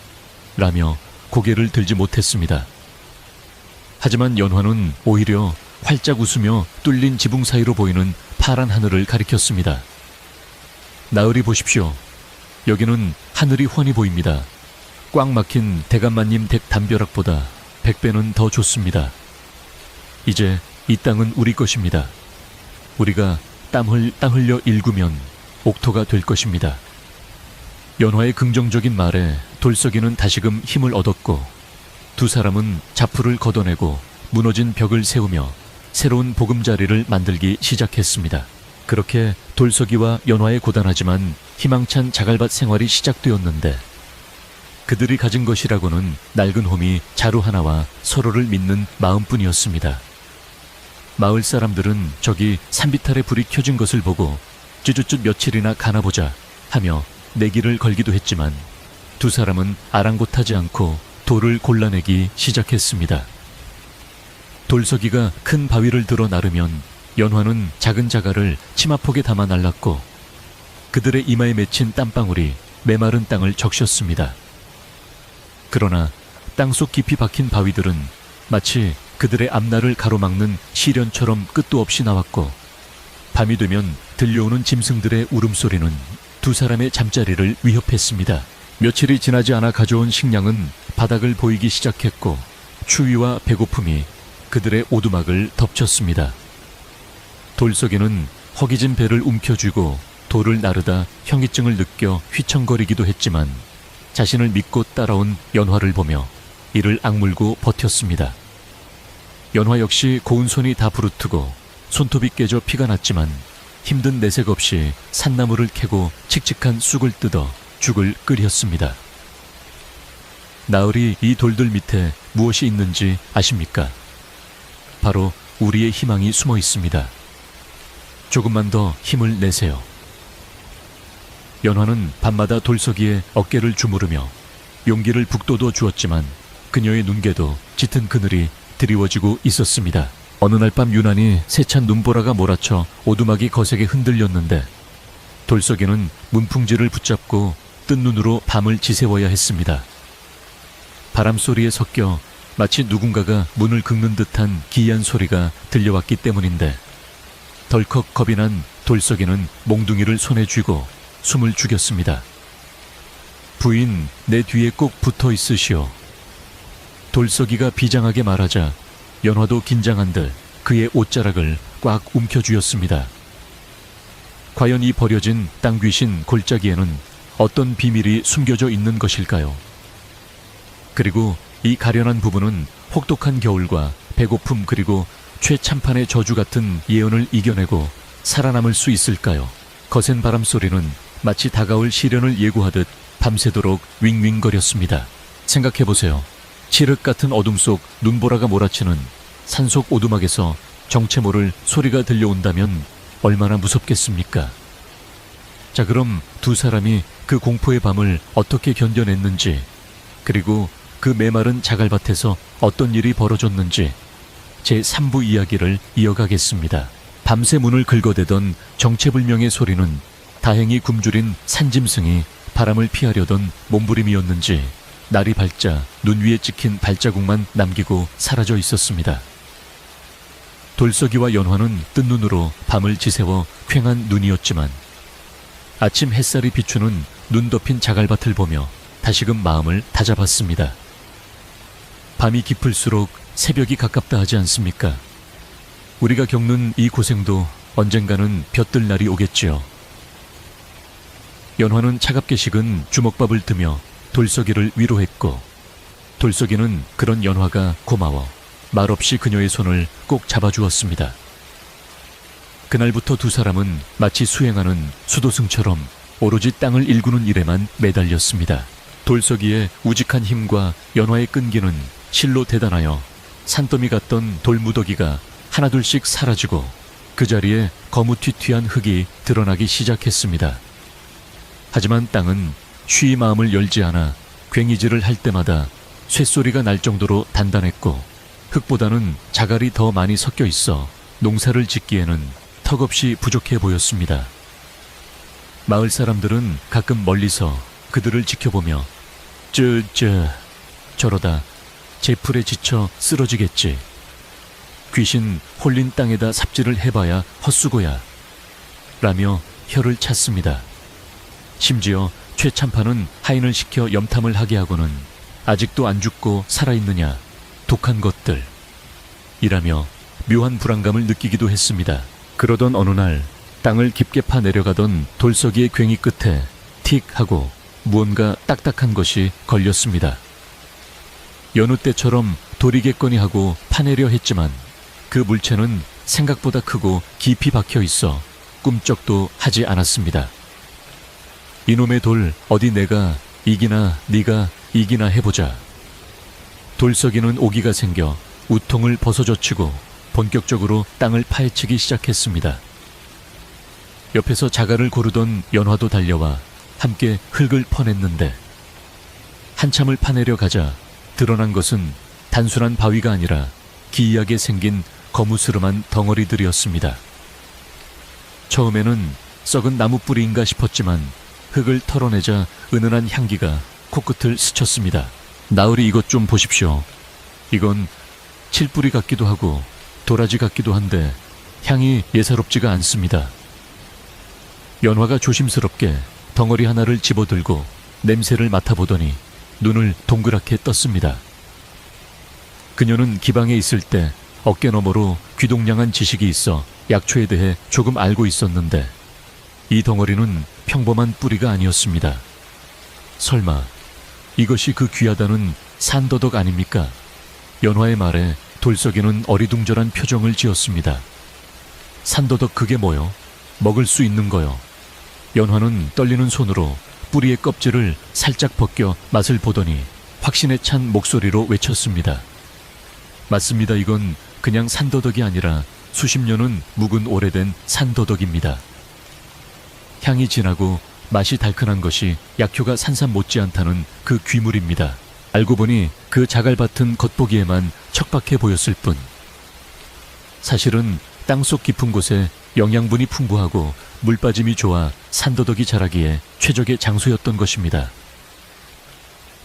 라며 고개를 들지 못했습니다. 하지만 연화는 오히려 활짝 웃으며 뚫린 지붕 사이로 보이는 파란 하늘을 가리켰습니다. 나으리 보십시오. 여기는 하늘이 훤히 보입니다. 꽉 막힌 대감마님 댁 담벼락보다 100배는 더 좋습니다. 이제 이 땅은 우리 것입니다. 우리가 땀 흘려 일구면 옥토가 될 것입니다. 연화의 긍정적인 말에 돌석이는 다시금 힘을 얻었고 두 사람은 자풀을 걷어내고 무너진 벽을 세우며 새로운 보금자리를 만들기 시작했습니다. 그렇게 돌석이와 연화의 고단하지만 희망찬 자갈밭 생활이 시작되었는데 그들이 가진 것이라고는 낡은 홈이 자루 하나와 서로를 믿는 마음뿐이었습니다. 마을 사람들은 저기 산비탈에 불이 켜진 것을 보고 쭈쭈쭈 며칠이나 가나보자 하며 내기를 걸기도 했지만 두 사람은 아랑곳하지 않고 돌을 골라내기 시작했습니다. 돌석이가 큰 바위를 들어 나르면 연화는 작은 자갈을 치마폭에 담아 날랐고 그들의 이마에 맺힌 땀방울이 메마른 땅을 적셨습니다. 그러나 땅속 깊이 박힌 바위들은 마치 그들의 앞날을 가로막는 시련처럼 끝도 없이 나왔고 밤이 되면 들려오는 짐승들의 울음소리는 두 사람의 잠자리를 위협했습니다. 며칠이 지나지 않아 가져온 식량은 바닥을 보이기 시작했고 추위와 배고픔이 그들의 오두막을 덮쳤습니다. 돌석이는 허기진 배를 움켜쥐고 돌을 나르다 현기증을 느껴 휘청거리기도 했지만 자신을 믿고 따라온 연화를 보며 이를 악물고 버텼습니다. 연화 역시 고운 손이 다 부르트고 손톱이 깨져 피가 났지만 힘든 내색 없이 산나물을 캐고 칙칙한 쑥을 뜯어 죽을 끓였습니다. 나으리 이 돌들 밑에 무엇이 있는지 아십니까? 바로 우리의 희망이 숨어 있습니다. 조금만 더 힘을 내세요. 연화는 밤마다 돌석이의 어깨를 주무르며 용기를 북돋워 주었지만 그녀의 눈개도 짙은 그늘이 드리워지고 있었습니다. 어느 날 밤 유난히 세찬 눈보라가 몰아쳐 오두막이 거세게 흔들렸는데 돌석이는 문풍지를 붙잡고 뜬 눈으로 밤을 지새워야 했습니다. 바람 소리에 섞여 마치 누군가가 문을 긁는 듯한 기이한 소리가 들려왔기 때문인데 덜컥 겁이 난 돌석이는 몽둥이를 손에 쥐고 숨을 죽였습니다. 부인, 내 뒤에 꼭 붙어 있으시오. 돌석이가 비장하게 말하자 연화도 긴장한 듯 그의 옷자락을 꽉 움켜쥐었습니다. 과연 이 버려진 땅 귀신 골짜기에는 어떤 비밀이 숨겨져 있는 것일까요? 그리고 이 가련한 부부는 혹독한 겨울과 배고픔 그리고 최참판의 저주 같은 예언을 이겨내고 살아남을 수 있을까요? 거센 바람 소리는 마치 다가올 시련을 예고하듯 밤새도록 윙윙거렸습니다. 생각해보세요. 칠흑 같은 어둠 속 눈보라가 몰아치는 산속 오두막에서 정체 모를 소리가 들려온다면 얼마나 무섭겠습니까? 자, 그럼 두 사람이 그 공포의 밤을 어떻게 견뎌냈는지, 그리고 그 메마른 자갈밭에서 어떤 일이 벌어졌는지 제3부 이야기를 이어가겠습니다. 밤새 문을 긁어대던 정체불명의 소리는 다행히 굶주린 산짐승이 바람을 피하려던 몸부림이었는지 날이 밝자 눈 위에 찍힌 발자국만 남기고 사라져 있었습니다. 돌석이와 연화는 뜬 눈으로 밤을 지새워 퀭한 눈이었지만 아침 햇살이 비추는 눈 덮인 자갈밭을 보며 다시금 마음을 다잡았습니다. 밤이 깊을수록 새벽이 가깝다 하지 않습니까? 우리가 겪는 이 고생도 언젠가는 볕들 날이 오겠지요. 연화는 차갑게 식은 주먹밥을 뜨며 돌석이를 위로했고 돌석이는 그런 연화가 고마워 말없이 그녀의 손을 꼭 잡아주었습니다. 그날부터 두 사람은 마치 수행하는 수도승처럼 오로지 땅을 일구는 일에만 매달렸습니다. 돌석이의 우직한 힘과 연화의 끈기는 실로 대단하여 산더미 같던 돌무더기가 하나둘씩 사라지고 그 자리에 거무튀튀한 흙이 드러나기 시작했습니다. 하지만 땅은 쉬이 마음을 열지 않아 괭이질을 할 때마다 쇳소리가 날 정도로 단단했고 흙보다는 자갈이 더 많이 섞여 있어 농사를 짓기에는 턱없이 부족해 보였습니다. 마을 사람들은 가끔 멀리서 그들을 지켜보며 저러다 제풀에 지쳐 쓰러지겠지. 귀신 홀린 땅에다 삽질을 해봐야 헛수고야 라며 혀를 찼습니다. 심지어 최참판은 하인을 시켜 염탐을 하게 하고는 아직도 안 죽고 살아있느냐 독한 것들 이라며 묘한 불안감을 느끼기도 했습니다. 그러던 어느 날 땅을 깊게 파 내려가던 돌석이의 괭이 끝에 틱 하고 무언가 딱딱한 것이 걸렸습니다. 여느 때처럼 도리겠거니 하고 파내려 했지만 그 물체는 생각보다 크고 깊이 박혀 있어 꿈쩍도 하지 않았습니다. 이놈의 돌 어디 내가 이기나 네가 이기나 해보자. 돌석이는 오기가 생겨 우통을 벗어젖히고 본격적으로 땅을 파헤치기 시작했습니다. 옆에서 자갈을 고르던 연화도 달려와 함께 흙을 퍼냈는데 한참을 파내려 가자 드러난 것은 단순한 바위가 아니라 기이하게 생긴 거무스름한 덩어리들이었습니다. 처음에는 썩은 나무 뿌리인가 싶었지만 흙을 털어내자 은은한 향기가 코끝을 스쳤습니다. 나으리 이것 좀 보십시오. 이건 칠뿌리 같기도 하고 도라지 같기도 한데 향이 예사롭지가 않습니다. 연화가 조심스럽게 덩어리 하나를 집어들고 냄새를 맡아보더니 눈을 동그랗게 떴습니다. 그녀는 기방에 있을 때 어깨너머로 귀동냥한 지식이 있어 약초에 대해 조금 알고 있었는데 이 덩어리는 평범한 뿌리가 아니었습니다. 설마 이것이 그 귀하다는 산더덕 아닙니까? 연화의 말에 돌석이는 어리둥절한 표정을 지었습니다. 산더덕 그게 뭐요? 먹을 수 있는 거요. 연화는 떨리는 손으로 뿌리의 껍질을 살짝 벗겨 맛을 보더니 확신에 찬 목소리로 외쳤습니다. 맞습니다. 이건 그냥 산더덕이 아니라 수십 년은 묵은 오래된 산더덕입니다. 향이 진하고 맛이 달큰한 것이 약효가 산삼 못지않다는 그 귀물입니다. 알고 보니 그 자갈밭은 겉보기에만 척박해 보였을 뿐. 사실은 땅속 깊은 곳에 영양분이 풍부하고 물빠짐이 좋아 산더덕이 자라기에 최적의 장소였던 것입니다.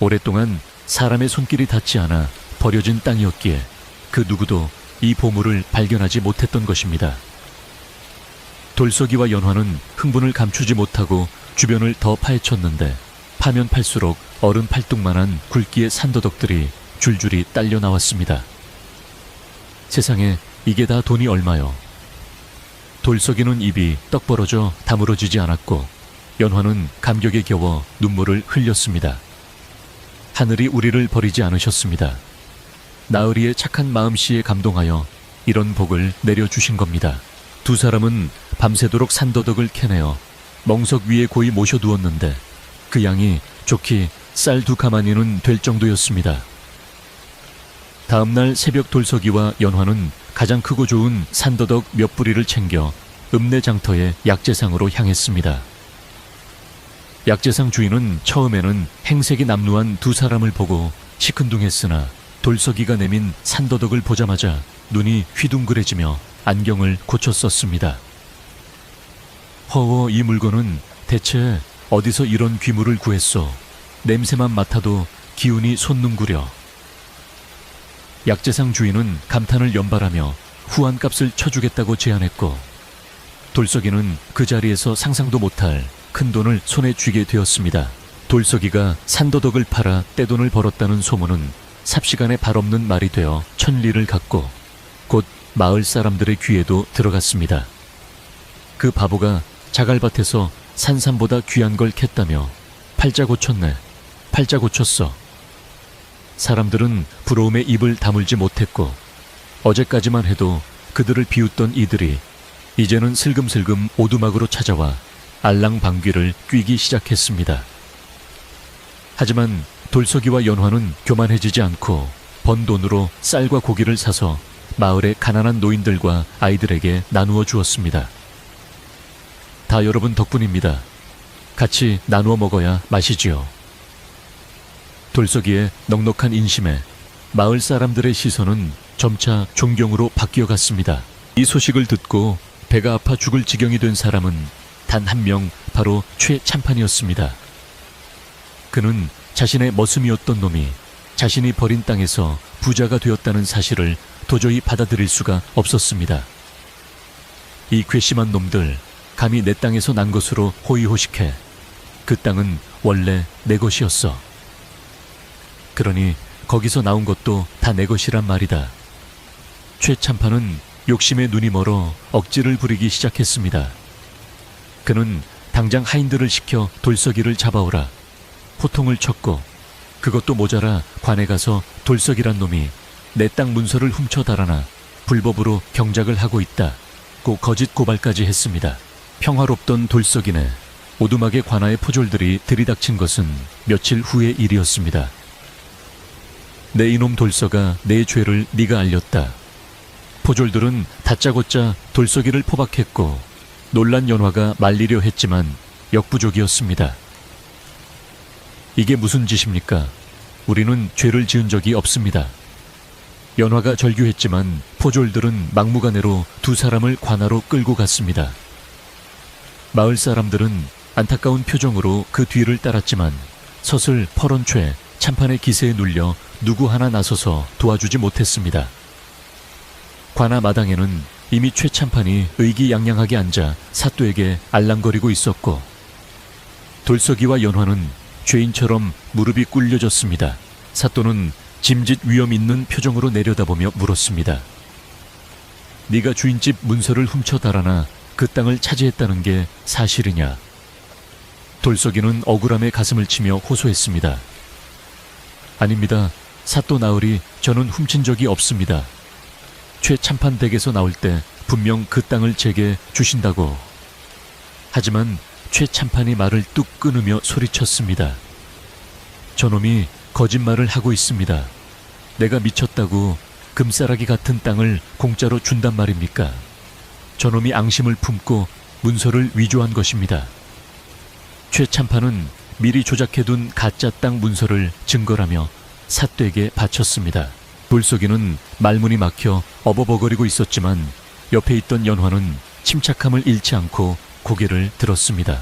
오랫동안 사람의 손길이 닿지 않아 버려진 땅이었기에 그 누구도 이 보물을 발견하지 못했던 것입니다. 돌석이와 연화는 흥분을 감추지 못하고 주변을 더 파헤쳤는데 파면 팔수록 어른 팔뚝만한 굵기의 산더덕들이 줄줄이 딸려 나왔습니다. 세상에 이게 다 돈이 얼마요? 돌석이는 입이 떡 벌어져 다물어지지 않았고 연화는 감격에 겨워 눈물을 흘렸습니다. 하늘이 우리를 버리지 않으셨습니다. 나으리의 착한 마음씨에 감동하여 이런 복을 내려주신 겁니다. 두 사람은 밤새도록 산더덕을 캐내어 멍석 위에 고이 모셔두었는데 그 양이 좋기 쌀 2가마니는 될 정도였습니다. 다음날 새벽 돌석이와 연화는 가장 크고 좋은 산더덕 몇 부리를 챙겨 읍내장터의 약재상으로 향했습니다. 약재상 주인은 처음에는 행색이 남루한 두 사람을 보고 시큰둥했으나 돌석이가 내민 산더덕을 보자마자 눈이 휘둥그레지며 안경을 고쳐 썼습니다. 허워, 이 물건은 대체 어디서 이런 귀물을 구했소? 냄새만 맡아도 기운이 솟는구려. 약재상 주인은 감탄을 연발하며 후한값을 쳐주겠다고 제안했고 돌석이는 그 자리에서 상상도 못할 큰돈을 손에 쥐게 되었습니다. 돌석이가 산더덕을 팔아 떼돈을 벌었다는 소문은 삽시간에 발없는 말이 되어 천리를 갖고 곧 마을 사람들의 귀에도 들어갔습니다. 그 바보가 자갈밭에서 산삼보다 귀한 걸 캤다며 팔자 고쳤네, 팔자 고쳤어. 사람들은 부러움에 입을 다물지 못했고 어제까지만 해도 그들을 비웃던 이들이 이제는 슬금슬금 오두막으로 찾아와 알랑방귀를 뀌기 시작했습니다. 하지만 돌석이와 연화는 교만해지지 않고 번 돈으로 쌀과 고기를 사서 마을의 가난한 노인들과 아이들에게 나누어 주었습니다. 다 여러분 덕분입니다. 같이 나누어 먹어야 맛이지요. 돌석이의 넉넉한 인심에 마을 사람들의 시선은 점차 존경으로 바뀌어갔습니다. 이 소식을 듣고 배가 아파 죽을 지경이 된 사람은 단 한 명, 바로 최참판이었습니다. 그는 자신의 머슴이었던 놈이 자신이 버린 땅에서 부자가 되었다는 사실을 도저히 받아들일 수가 없었습니다. 이 괘씸한 놈들, 감히 내 땅에서 난 것으로 호의호식해. 그 땅은 원래 내 것이었어. 그러니 거기서 나온 것도 다 내 것이란 말이다. 최참판은 욕심에 눈이 멀어 억지를 부리기 시작했습니다. 그는 당장 하인들을 시켜 돌석이를 잡아오라 호통을 쳤고 그것도 모자라 관에 가서 돌석이란 놈이 내 땅 문서를 훔쳐 달아나 불법으로 경작을 하고 있다고 거짓 고발까지 했습니다. 평화롭던 돌석이네 오두막의 관아의 포졸들이 들이닥친 것은 며칠 후의 일이었습니다. 내 이놈 돌석아, 내 죄를 네가 알렸다. 포졸들은 다짜고짜 돌석이를 포박했고 놀란 연화가 말리려 했지만 역부족이었습니다. 이게 무슨 짓입니까? 우리는 죄를 지은 적이 없습니다. 연화가 절규했지만 포졸들은 막무가내로 두 사람을 관아로 끌고 갔습니다. 마을 사람들은 안타까운 표정으로 그 뒤를 따랐지만 서슬 퍼런최 참판의 기세에 눌려 누구 하나 나서서 도와주지 못했습니다. 관아 마당에는 이미 최참판이 의기양양하게 앉아 사또에게 알랑거리고 있었고 돌석이와 연화는 죄인처럼 무릎이 꿇려졌습니다. 사또는 짐짓 위험 있는 표정으로 내려다보며 물었습니다. 네가 주인집 문서를 훔쳐 달아나 그 땅을 차지했다는 게 사실이냐? 돌석이는 억울함에 가슴을 치며 호소했습니다. 아닙니다. 사또 나으리, 저는 훔친 적이 없습니다. 최참판 댁에서 나올 때 분명 그 땅을 제게 주신다고. 하지만 최참판이 말을 뚝 끊으며 소리쳤습니다. 저놈이 거짓말을 하고 있습니다. 내가 미쳤다고 금싸라기 같은 땅을 공짜로 준단 말입니까? 저놈이 앙심을 품고 문서를 위조한 것입니다. 최참판은 미리 조작해둔 가짜 땅 문서를 증거라며 삿되게 바쳤습니다. 돌석이는 말문이 막혀 어버버거리고 있었지만 옆에 있던 연화는 침착함을 잃지 않고 고개를 들었습니다.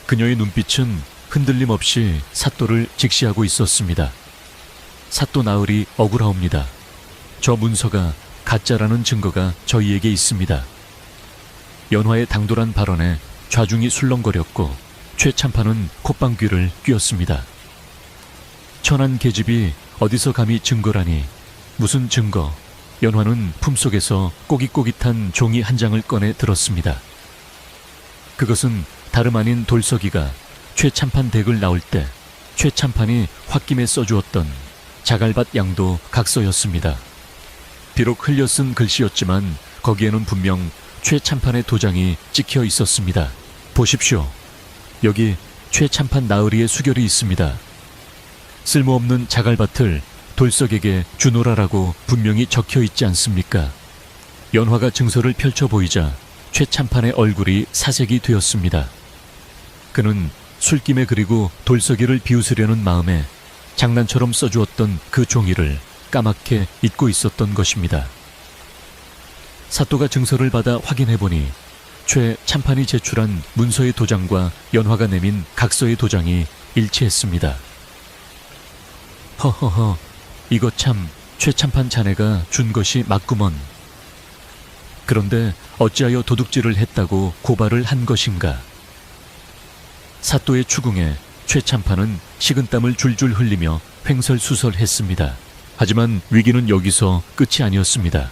그녀의 눈빛은 흔들림 없이 삿도를 직시하고 있었습니다. 삿도 나으리 억울하옵니다. 저 문서가 가짜라는 증거가 저희에게 있습니다. 연화의 당돌한 발언에 좌중이 술렁거렸고 최참판은 콧방귀를 뀌었습니다. 천한 계집이 어디서 감히 증거라니. 무슨 증거? 연화는 품속에서 꼬깃꼬깃한 종이 한 장을 꺼내 들었습니다. 그것은 다름 아닌 돌석이가 최참판 댁을 나올 때 최참판이 홧김에 써주었던 자갈밭 양도 각서였습니다. 비록 흘려 쓴 글씨였지만 거기에는 분명 최참판의 도장이 찍혀 있었습니다. 보십시오. 여기 최참판 나으리의 수결이 있습니다. 쓸모없는 자갈밭을 돌석에게 주노라라고 분명히 적혀 있지 않습니까? 연화가 증서를 펼쳐 보이자 최참판의 얼굴이 사색이 되었습니다. 그는 술김에 그리고 돌석이를 비웃으려는 마음에 장난처럼 써주었던 그 종이를 까맣게 잊고 있었던 것입니다. 사또가 증서를 받아 확인해보니 최참판이 제출한 문서의 도장과 연화가 내민 각서의 도장이 일치했습니다. 허허허, 이거 참 최참판 자네가 준 것이 맞구먼. 그런데 어찌하여 도둑질을 했다고 고발을 한 것인가? 사또의 추궁에 최참판은 식은땀을 줄줄 흘리며 횡설수설했습니다. 하지만 위기는 여기서 끝이 아니었습니다.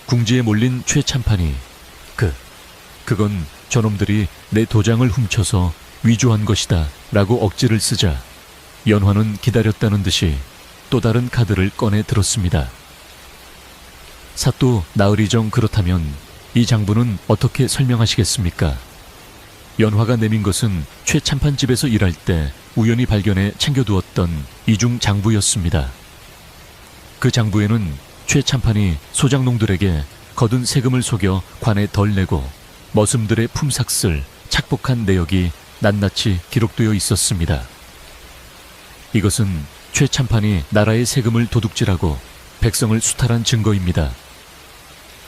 궁지에 몰린 최참판이 그건 저놈들이 내 도장을 훔쳐서 위조한 것이다 라고 억지를 쓰자 연화는 기다렸다는 듯이 또 다른 카드를 꺼내 들었습니다. 사또 나으리정 그렇다면 이 장부는 어떻게 설명하시겠습니까? 연화가 내민 것은 최참판 집에서 일할 때 우연히 발견해 챙겨두었던 이중 장부였습니다. 그 장부에는 최참판이 소장농들에게 거둔 세금을 속여 관에 덜 내고 머슴들의 품삯을 착복한 내역이 낱낱이 기록되어 있었습니다. 이것은 최참판이 나라의 세금을 도둑질하고 백성을 수탈한 증거입니다.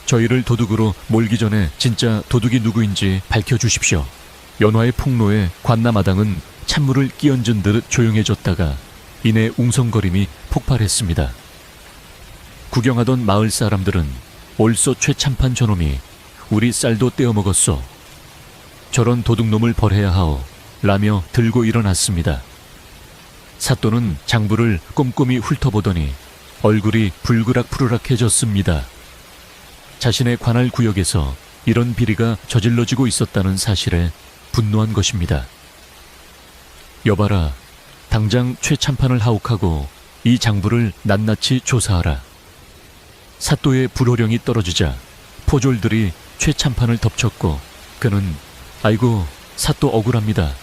저희를 도둑으로 몰기 전에 진짜 도둑이 누구인지 밝혀주십시오. 연화의 폭로에 관나마당은 찬물을 끼얹은 듯 조용해졌다가 이내 웅성거림이 폭발했습니다. 구경하던 마을 사람들은 올소 최참판 저놈이 우리 쌀도 떼어먹었소. 저런 도둑놈을 벌해야 하오 라며 들고 일어났습니다. 사또는 장부를 꼼꼼히 훑어보더니 얼굴이 불그락푸르락해졌습니다. 자신의 관할 구역에서 이런 비리가 저질러지고 있었다는 사실에 분노한 것입니다. 여봐라, 당장 최참판을 하옥하고 이 장부를 낱낱이 조사하라. 사또의 불호령이 떨어지자 포졸들이 최참판을 덮쳤고 그는 아이고 사또 억울합니다.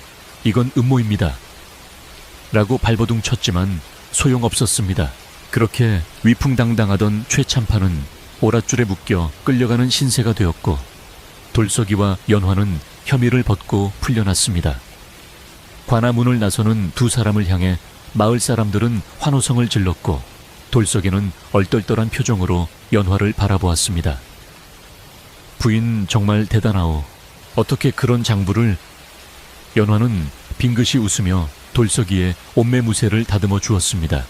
이건 음모입니다. 라고 발버둥 쳤지만 소용없었습니다. 그렇게 위풍당당하던 최참판은 오랏줄에 묶여 끌려가는 신세가 되었고 돌석이와 연화는 혐의를 벗고 풀려났습니다. 관아문을 나서는 두 사람을 향해 마을 사람들은 환호성을 질렀고 돌석이는 얼떨떨한 표정으로 연화를 바라보았습니다. 부인 정말 대단하오. 어떻게 그런 장부를... 연화는 빙긋이 웃으며 돌석이의 옷매무새를 다듬어 주었습니다.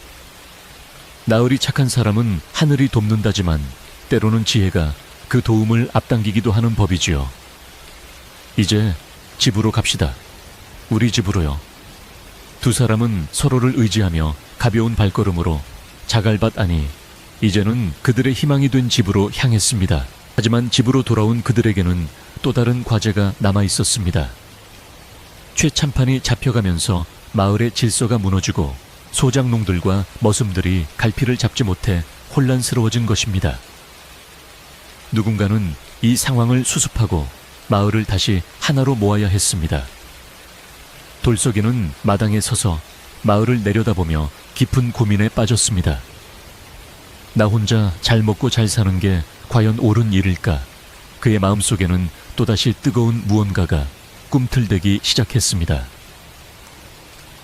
나으리 착한 사람은 하늘이 돕는다지만 때로는 지혜가 그 도움을 앞당기기도 하는 법이지요. 이제 집으로 갑시다. 우리 집으로요. 두 사람은 서로를 의지하며 가벼운 발걸음으로 자갈밭 아니 이제는 그들의 희망이 된 집으로 향했습니다. 하지만 집으로 돌아온 그들에게는 또 다른 과제가 남아 있었습니다. 최참판이 잡혀가면서 마을의 질서가 무너지고 소장농들과 머슴들이 갈피를 잡지 못해 혼란스러워진 것입니다. 누군가는 이 상황을 수습하고 마을을 다시 하나로 모아야 했습니다. 돌석이는 마당에 서서 마을을 내려다보며 깊은 고민에 빠졌습니다. 나 혼자 잘 먹고 잘 사는 게 과연 옳은 일일까? 그의 마음속에는 또다시 뜨거운 무언가가 꿈틀대기 시작했습니다.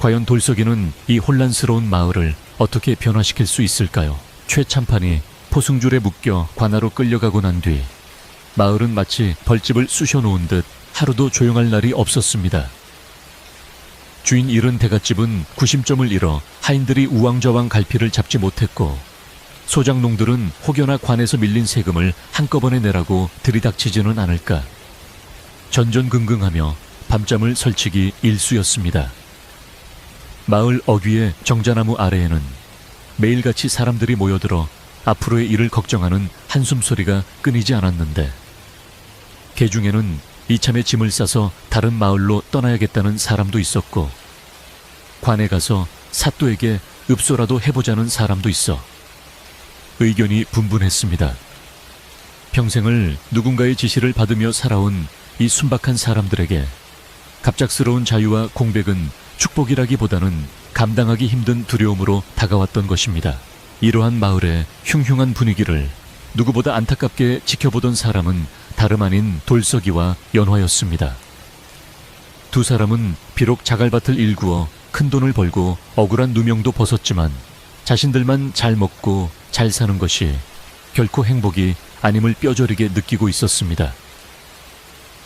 과연 돌석이는 이 혼란스러운 마을을 어떻게 변화시킬 수 있을까요? 최참판이 포승줄에 묶여 관아로 끌려가고 난 뒤 마을은 마치 벌집을 쑤셔놓은 듯 하루도 조용할 날이 없었습니다. 주인 잃은 대갓집은 구심점을 잃어 하인들이 우왕좌왕 갈피를 잡지 못했고, 소장농들은 혹여나 관에서 밀린 세금을 한꺼번에 내라고 들이닥치지는 않을까 전전긍긍하며 밤잠을 설치기 일쑤였습니다. 마을 어귀의 정자나무 아래에는 매일같이 사람들이 모여들어 앞으로의 일을 걱정하는 한숨소리가 끊이지 않았는데, 개중에는 이참에 짐을 싸서 다른 마을로 떠나야겠다는 사람도 있었고, 관에 가서 사또에게 읍소라도 해보자는 사람도 있어 의견이 분분했습니다. 평생을 누군가의 지시를 받으며 살아온 이 순박한 사람들에게 갑작스러운 자유와 공백은 축복이라기보다는 감당하기 힘든 두려움으로 다가왔던 것입니다. 이러한 마을의 흉흉한 분위기를 누구보다 안타깝게 지켜보던 사람은 다름 아닌 돌석이와 연화였습니다. 두 사람은 비록 자갈밭을 일구어 큰돈을 벌고 억울한 누명도 벗었지만 자신들만 잘 먹고 잘 사는 것이 결코 행복이 아님을 뼈저리게 느끼고 있었습니다.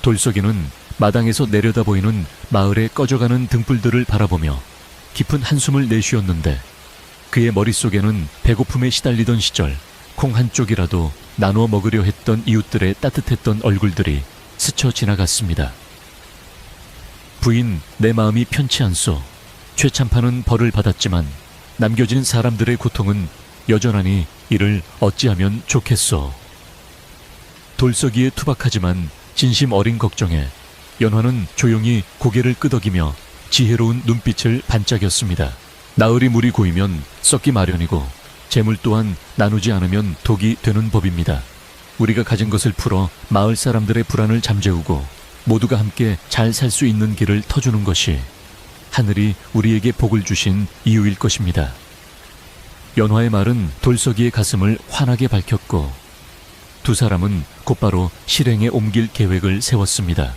돌석이는 마당에서 내려다 보이는 마을의 꺼져가는 등불들을 바라보며 깊은 한숨을 내쉬었는데, 그의 머릿속에는 배고픔에 시달리던 시절 콩 한 쪽이라도 나누어 먹으려 했던 이웃들의 따뜻했던 얼굴들이 스쳐 지나갔습니다. 부인, 내 마음이 편치 않소. 최참판은 벌을 받았지만 남겨진 사람들의 고통은 여전하니 이를 어찌하면 좋겠소. 돌석이의 투박하지만 진심 어린 걱정에 연화는 조용히 고개를 끄덕이며 지혜로운 눈빛을 반짝였습니다. 나으리 물이 고이면 썩기 마련이고 재물 또한 나누지 않으면 독이 되는 법입니다. 우리가 가진 것을 풀어 마을 사람들의 불안을 잠재우고 모두가 함께 잘 살 수 있는 길을 터주는 것이 하늘이 우리에게 복을 주신 이유일 것입니다. 연화의 말은 돌석이의 가슴을 환하게 밝혔고, 두 사람은 곧바로 실행에 옮길 계획을 세웠습니다.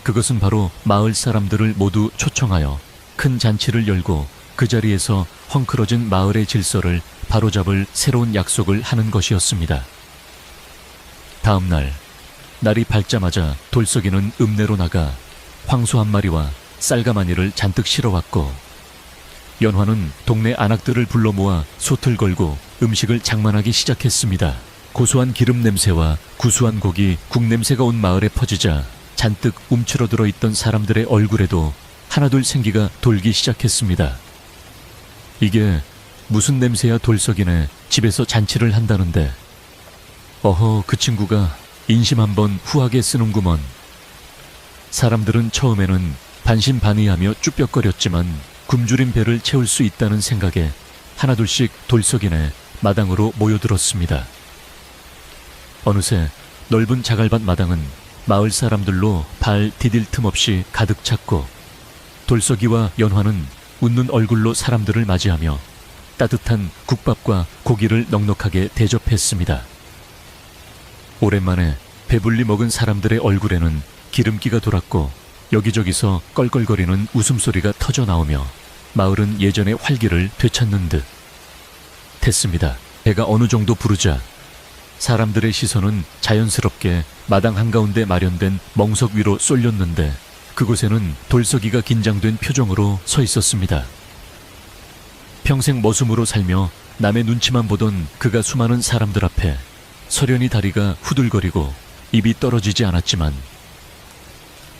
그것은 바로 마을 사람들을 모두 초청하여 큰 잔치를 열고 그 자리에서 헝클어진 마을의 질서를 바로잡을 새로운 약속을 하는 것이었습니다. 다음 날, 날이 밝자마자 돌석이는 읍내로 나가 황소 한 마리와 쌀가마니를 잔뜩 실어왔고, 연화는 동네 안악들을 불러 모아 솥을 걸고 음식을 장만하기 시작했습니다. 고소한 기름 냄새와 구수한 고기, 국 냄새가 온 마을에 퍼지자 잔뜩 움츠러들어 있던 사람들의 얼굴에도 하나둘 생기가 돌기 시작했습니다. 이게 무슨 냄새야 돌석이네. 집에서 잔치를 한다는데. 어허, 그 친구가 인심 한번 후하게 쓰는구먼. 사람들은 처음에는 반신반의하며 쭈뼛거렸지만 굶주린 배를 채울 수 있다는 생각에 하나둘씩 돌석이네 마당으로 모여들었습니다. 어느새 넓은 자갈밭 마당은 마을 사람들로 발 디딜 틈 없이 가득 찼고, 돌석이와 연화는 웃는 얼굴로 사람들을 맞이하며 따뜻한 국밥과 고기를 넉넉하게 대접했습니다. 오랜만에 배불리 먹은 사람들의 얼굴에는 기름기가 돌았고 여기저기서 껄껄거리는 웃음소리가 터져나오며 마을은 예전의 활기를 되찾는 듯 했습니다. 배가 어느 정도 부르자 사람들의 시선은 자연스럽게 마당 한가운데 마련된 멍석 위로 쏠렸는데, 그곳에는 돌석이가 긴장된 표정으로 서 있었습니다. 평생 머슴으로 살며 남의 눈치만 보던 그가 수많은 사람들 앞에 서련히 다리가 후들거리고 입이 떨어지지 않았지만,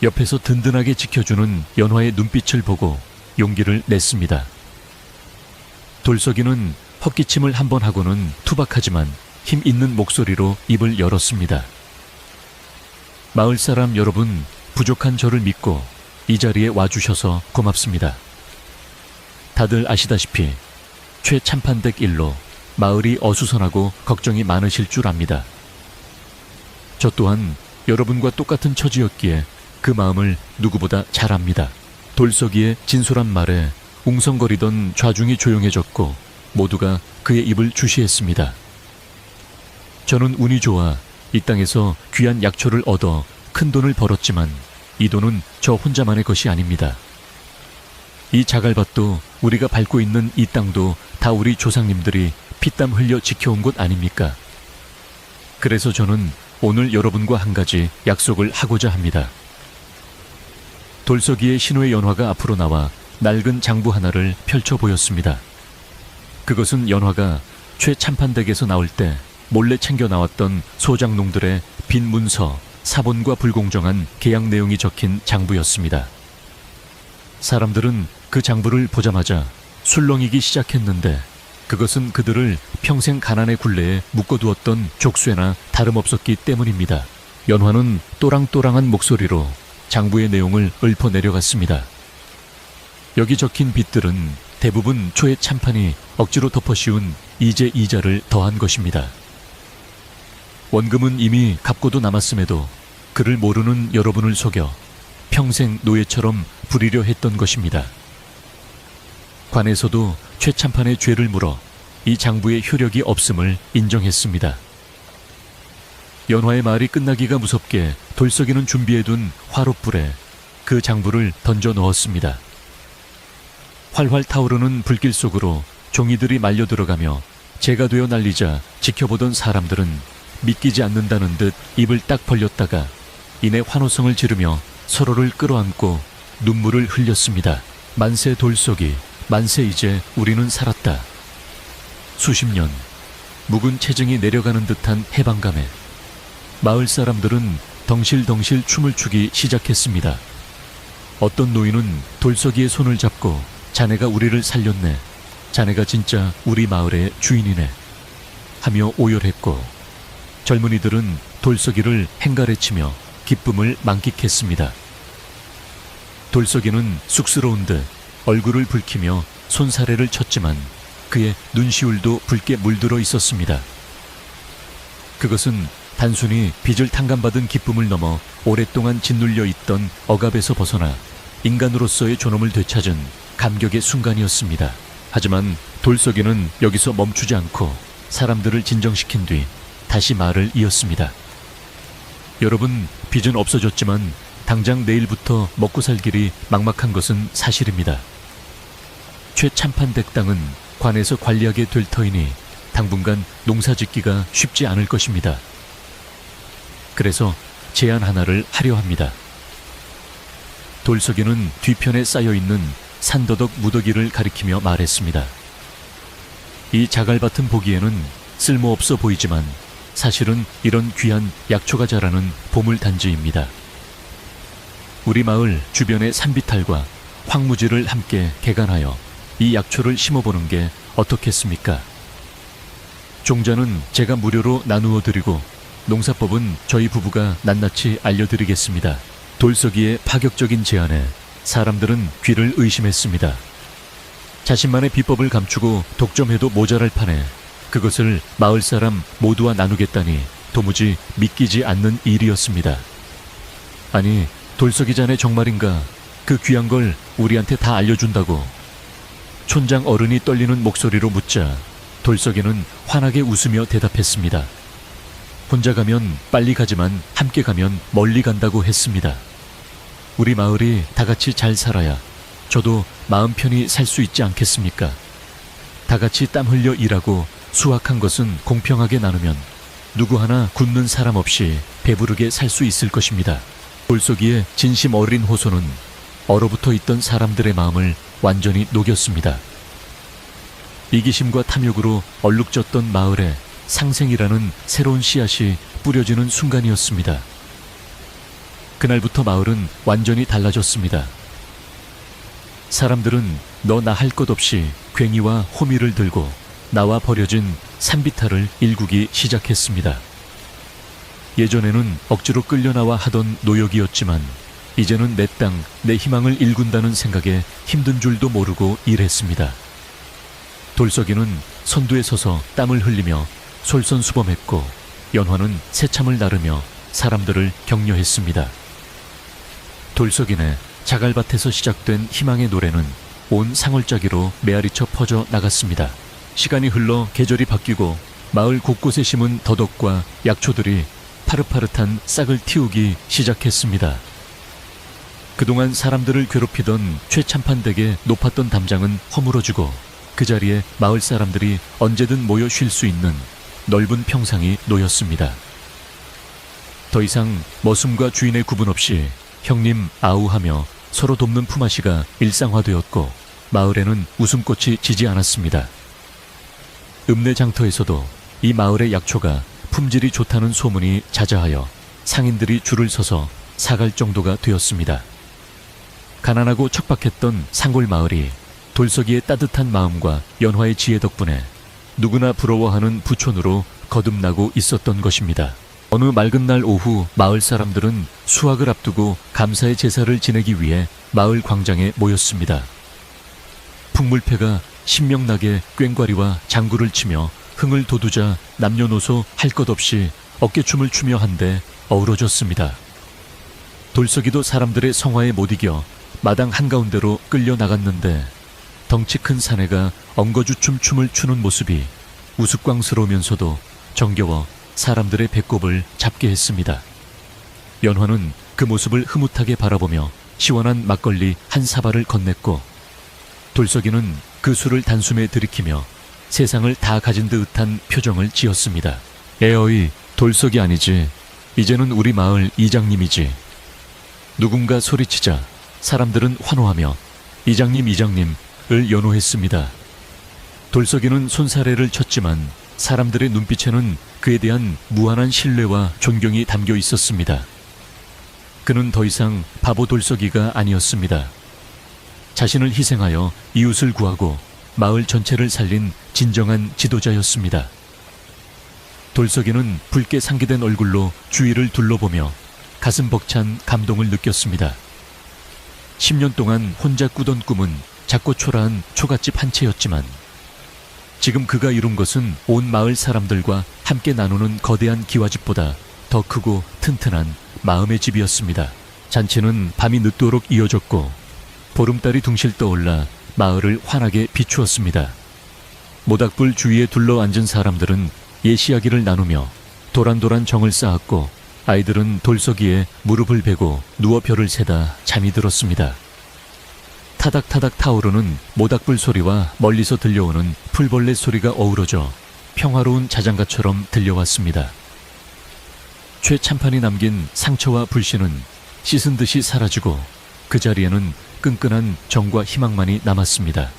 옆에서 든든하게 지켜주는 연화의 눈빛을 보고 용기를 냈습니다. 돌석이는 헛기침을 한번 하고는 투박하지만 힘 있는 목소리로 입을 열었습니다. 마을 사람 여러분, 부족한 저를 믿고 이 자리에 와주셔서 고맙습니다. 다들 아시다시피 최참판댁 일로 마을이 어수선하고 걱정이 많으실 줄 압니다. 저 또한 여러분과 똑같은 처지였기에 그 마음을 누구보다 잘 압니다. 돌석이의 진솔한 말에 웅성거리던 좌중이 조용해졌고 모두가 그의 입을 주시했습니다. 저는 운이 좋아 이 땅에서 귀한 약초를 얻어 큰 돈을 벌었지만 이 돈은 저 혼자만의 것이 아닙니다. 이 자갈밭도 우리가 밟고 있는 이 땅도 다 우리 조상님들이 피땀 흘려 지켜온 곳 아닙니까? 그래서 저는 오늘 여러분과 한 가지 약속을 하고자 합니다. 돌서기의 신호의 연화가 앞으로 나와 낡은 장부 하나를 펼쳐 보였습니다. 그것은 연화가 최참판댁에서 나올 때 몰래 챙겨 나왔던 소장농들의 빈 문서, 사본과 불공정한 계약 내용이 적힌 장부였습니다. 사람들은 그 장부를 보자마자 술렁이기 시작했는데 그것은 그들을 평생 가난의 굴레에 묶어두었던 족쇄나 다름없었기 때문입니다. 연화는 또랑또랑한 목소리로 장부의 내용을 읊어 내려갔습니다. 여기 적힌 빚들은 대부분 초의 참판이 억지로 덮어씌운 이제 이자를 더한 것입니다. 원금은 이미 갚고도 남았음에도 그를 모르는 여러분을 속여 평생 노예처럼 부리려 했던 것입니다. 관에서도 최참판의 죄를 물어 이 장부의 효력이 없음을 인정했습니다. 연화의 말이 끝나기가 무섭게 돌석이는 준비해둔 화롯불에 그 장부를 던져 넣었습니다. 활활 타오르는 불길 속으로 종이들이 말려 들어가며 재가 되어 날리자 지켜보던 사람들은 믿기지 않는다는 듯 입을 딱 벌렸다가 이내 환호성을 지르며 서로를 끌어안고 눈물을 흘렸습니다. 만세 돌석이, 만세 이제 우리는 살았다. 수십 년, 묵은 체증이 내려가는 듯한 해방감에 마을 사람들은 덩실덩실 춤을 추기 시작했습니다. 어떤 노인은 돌석이의 손을 잡고 자네가 우리를 살렸네. 자네가 진짜 우리 마을의 주인이네. 하며 오열했고 젊은이들은 돌석이를 행가래치며 기쁨을 만끽했습니다. 돌석이는 쑥스러운 듯 얼굴을 붉히며 손사래를 쳤지만 그의 눈시울도 붉게 물들어 있었습니다. 그것은 단순히 빚을 탕감받은 기쁨을 넘어 오랫동안 짓눌려 있던 억압에서 벗어나 인간으로서의 존엄을 되찾은 감격의 순간이었습니다. 하지만 돌석이는 여기서 멈추지 않고 사람들을 진정시킨 뒤 다시 말을 이었습니다. 여러분, 빚은 없어졌지만 당장 내일부터 먹고 살 길이 막막한 것은 사실입니다. 최참판댁 땅은 관에서 관리하게 될 터이니 당분간 농사짓기가 쉽지 않을 것입니다. 그래서 제안 하나를 하려 합니다. 돌석이는 뒤편에 쌓여있는 산더덕 무더기를 가리키며 말했습니다. 이 자갈밭은 보기에는 쓸모없어 보이지만 사실은 이런 귀한 약초가 자라는 보물단지입니다. 우리 마을 주변의 산비탈과 황무지를 함께 개간하여 이 약초를 심어보는 게 어떻겠습니까? 종자는 제가 무료로 나누어 드리고 농사법은 저희 부부가 낱낱이 알려드리겠습니다. 돌석이의 파격적인 제안에 사람들은 귀를 의심했습니다. 자신만의 비법을 감추고 독점해도 모자랄 판에 그것을 마을 사람 모두와 나누겠다니 도무지 믿기지 않는 일이었습니다. 아니, 돌석이 자네 정말인가? 그 귀한 걸 우리한테 다 알려준다고? 촌장 어른이 떨리는 목소리로 묻자 돌석이는 환하게 웃으며 대답했습니다. 혼자 가면 빨리 가지만 함께 가면 멀리 간다고 했습니다. 우리 마을이 다 같이 잘 살아야 저도 마음 편히 살 수 있지 않겠습니까? 다 같이 땀 흘려 일하고 수확한 것은 공평하게 나누면 누구 하나 굶는 사람 없이 배부르게 살 수 있을 것입니다. 돌석이의 진심 어린 호소는 얼어붙어 있던 사람들의 마음을 완전히 녹였습니다. 이기심과 탐욕으로 얼룩졌던 마을에 상생이라는 새로운 씨앗이 뿌려지는 순간이었습니다. 그날부터 마을은 완전히 달라졌습니다. 사람들은 너 나 할 것 없이 괭이와 호미를 들고 나와 버려진 산비탈을 일구기 시작했습니다. 예전에는 억지로 끌려나와 하던 노역이었지만 이제는 내 땅, 내 희망을 일군다는 생각에 힘든 줄도 모르고 일했습니다. 돌석이는 선두에 서서 땀을 흘리며 솔선수범했고 연화는 새참을 나르며 사람들을 격려했습니다. 돌석이네 자갈밭에서 시작된 희망의 노래는 온 상월짜기로 메아리쳐 퍼져 나갔습니다. 시간이 흘러 계절이 바뀌고 마을 곳곳에 심은 더덕과 약초들이 파릇파릇한 싹을 틔우기 시작했습니다. 그동안 사람들을 괴롭히던 최참판댁의 높았던 담장은 허물어지고 그 자리에 마을 사람들이 언제든 모여 쉴 수 있는 넓은 평상이 놓였습니다. 더 이상 머슴과 주인의 구분 없이 형님 아우하며 서로 돕는 품앗이가 일상화되었고 마을에는 웃음꽃이 지지 않았습니다. 읍내장터에서도 이 마을의 약초가 품질이 좋다는 소문이 자자하여 상인들이 줄을 서서 사갈 정도가 되었습니다. 가난하고 척박했던 상골 마을이 돌석이의 따뜻한 마음과 연화의 지혜 덕분에 누구나 부러워하는 부촌으로 거듭나고 있었던 것입니다. 어느 맑은 날 오후 마을 사람들은 수확을 앞두고 감사의 제사를 지내기 위해 마을 광장에 모였습니다. 풍물패가 신명나게 꽹과리와 장구를 치며 흥을 돋우자 남녀노소 할 것 없이 어깨춤을 추며 한데 어우러졌습니다. 돌석이도 사람들의 성화에 못 이겨 마당 한가운데로 끌려 나갔는데 덩치 큰 사내가 엉거주춤 춤을 추는 모습이 우스꽝스러우면서도 정겨워 사람들의 배꼽을 잡게 했습니다. 연화는 그 모습을 흐뭇하게 바라보며 시원한 막걸리 한 사발을 건넸고 돌석이는 그 술을 단숨에 들이키며 세상을 다 가진 듯한 표정을 지었습니다. 에어이, 돌석이 아니지. 이제는 우리 마을 이장님이지. 누군가 소리치자 사람들은 환호하며 이장님을 연호했습니다. 돌석이는 손사래를 쳤지만 사람들의 눈빛에는 그에 대한 무한한 신뢰와 존경이 담겨 있었습니다. 그는 더 이상 바보 돌석이가 아니었습니다. 자신을 희생하여 이웃을 구하고 마을 전체를 살린 진정한 지도자였습니다. 돌석이는 붉게 상기된 얼굴로 주위를 둘러보며 가슴 벅찬 감동을 느꼈습니다. 10년 동안 혼자 꾸던 꿈은 작고 초라한 초가집 한 채였지만 지금 그가 이룬 것은 온 마을 사람들과 함께 나누는 거대한 기와집보다 더 크고 튼튼한 마음의 집이었습니다. 잔치는 밤이 늦도록 이어졌고 보름달이 둥실 떠올라 마을을 환하게 비추었습니다. 모닥불 주위에 둘러앉은 사람들은 옛 이야기를 나누며 도란도란 정을 쌓았고 아이들은 돌석이에 무릎을 베고 누워 별을 세다 잠이 들었습니다. 타닥타닥 타오르는 모닥불 소리와 멀리서 들려오는 풀벌레 소리가 어우러져 평화로운 자장가처럼 들려왔습니다. 최참판이 남긴 상처와 불신은 씻은 듯이 사라지고 그 자리에는 끈끈한 정과 희망만이 남았습니다.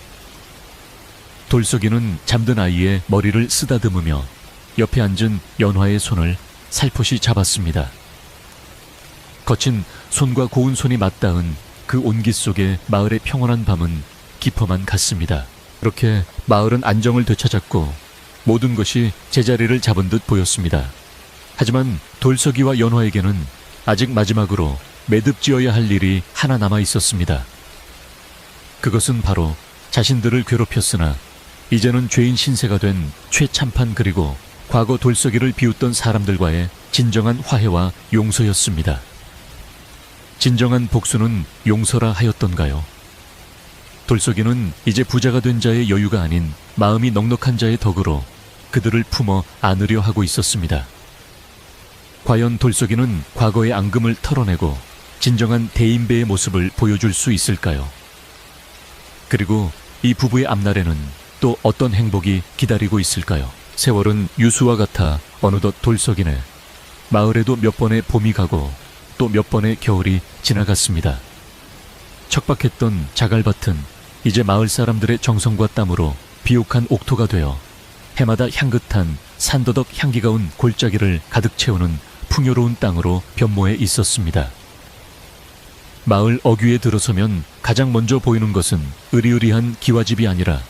돌석이는 잠든 아이의 머리를 쓰다듬으며 옆에 앉은 연화의 손을 살포시 잡았습니다. 거친 손과 고운 손이 맞닿은 그 온기 속에 마을의 평온한 밤은 깊어만 갔습니다. 그렇게 마을은 안정을 되찾았고 모든 것이 제자리를 잡은 듯 보였습니다. 하지만 돌석이와 연화에게는 아직 마지막으로 매듭지어야 할 일이 하나 남아 있었습니다. 그것은 바로 자신들을 괴롭혔으나 이제는 죄인 신세가 된 최참판 그리고 과거 돌석이를 비웃던 사람들과의 진정한 화해와 용서였습니다. 진정한 복수는 용서라 하였던가요? 돌석이는 이제 부자가 된 자의 여유가 아닌 마음이 넉넉한 자의 덕으로 그들을 품어 안으려 하고 있었습니다. 과연 돌석이는 과거의 앙금을 털어내고 진정한 대인배의 모습을 보여줄 수 있을까요? 그리고 이 부부의 앞날에는 또 어떤 행복이 기다리고 있을까요? 세월은 유수와 같아 어느덧 돌석이네. 마을에도 몇 번의 봄이 가고 또 몇 번의 겨울이 지나갔습니다. 척박했던 자갈밭은 이제 마을 사람들의 정성과 땀으로 비옥한 옥토가 되어 해마다 향긋한 산더덕 향기가 온 골짜기를 가득 채우는 풍요로운 땅으로 변모해 있었습니다. 마을 어귀에 들어서면 가장 먼저 보이는 것은 으리으리한 기와집이 아니라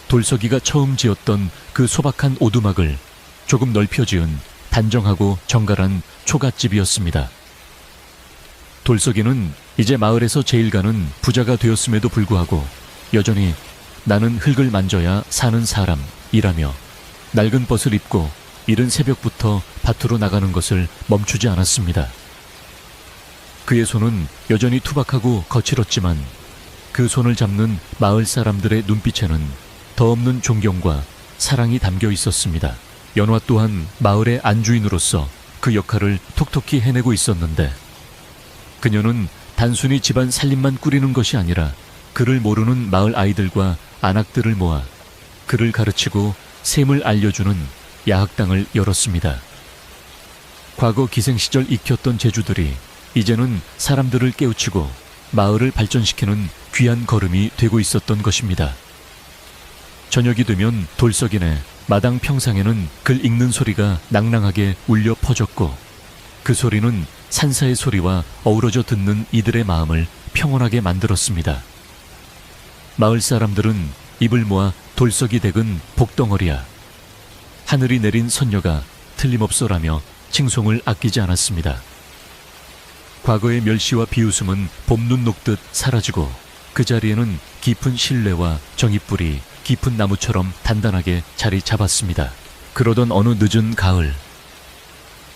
돌석이가 처음 지었던 그 소박한 오두막을 조금 넓혀 지은 단정하고 정갈한 초갓집이었습니다. 돌석이는 이제 마을에서 제일 가는 부자가 되었음에도 불구하고 여전히 나는 흙을 만져야 사는 사람이라며 낡은 벗을 입고 이른 새벽부터 밭으로 나가는 것을 멈추지 않았습니다. 그의 손은 여전히 투박하고 거칠었지만 그 손을 잡는 마을 사람들의 눈빛에는 더없는 존경과 사랑이 담겨 있었습니다. 연화 또한 마을의 안주인으로서 그 역할을 톡톡히 해내고 있었는데 그녀는 단순히 집안 살림만 꾸리는 것이 아니라 글을 모르는 마을 아이들과 안악들을 모아 글을 가르치고 셈을 알려주는 야학당을 열었습니다. 과거 기생시절 익혔던 재주들이 이제는 사람들을 깨우치고 마을을 발전시키는 귀한 걸음이 되고 있었던 것입니다. 저녁이 되면 돌석이네 마당 평상에는 글 읽는 소리가 낭낭하게 울려 퍼졌고 그 소리는 산사의 소리와 어우러져 듣는 이들의 마음을 평온하게 만들었습니다. 마을 사람들은 입을 모아 돌석이 댁은 복덩어리야, 하늘이 내린 선녀가 틀림없소라며 칭송을 아끼지 않았습니다. 과거의 멸시와 비웃음은 봄눈 녹듯 사라지고 그 자리에는 깊은 신뢰와 정의뿔이 깊은 나무처럼 단단하게 자리 잡았습니다. 그러던 어느 늦은 가을,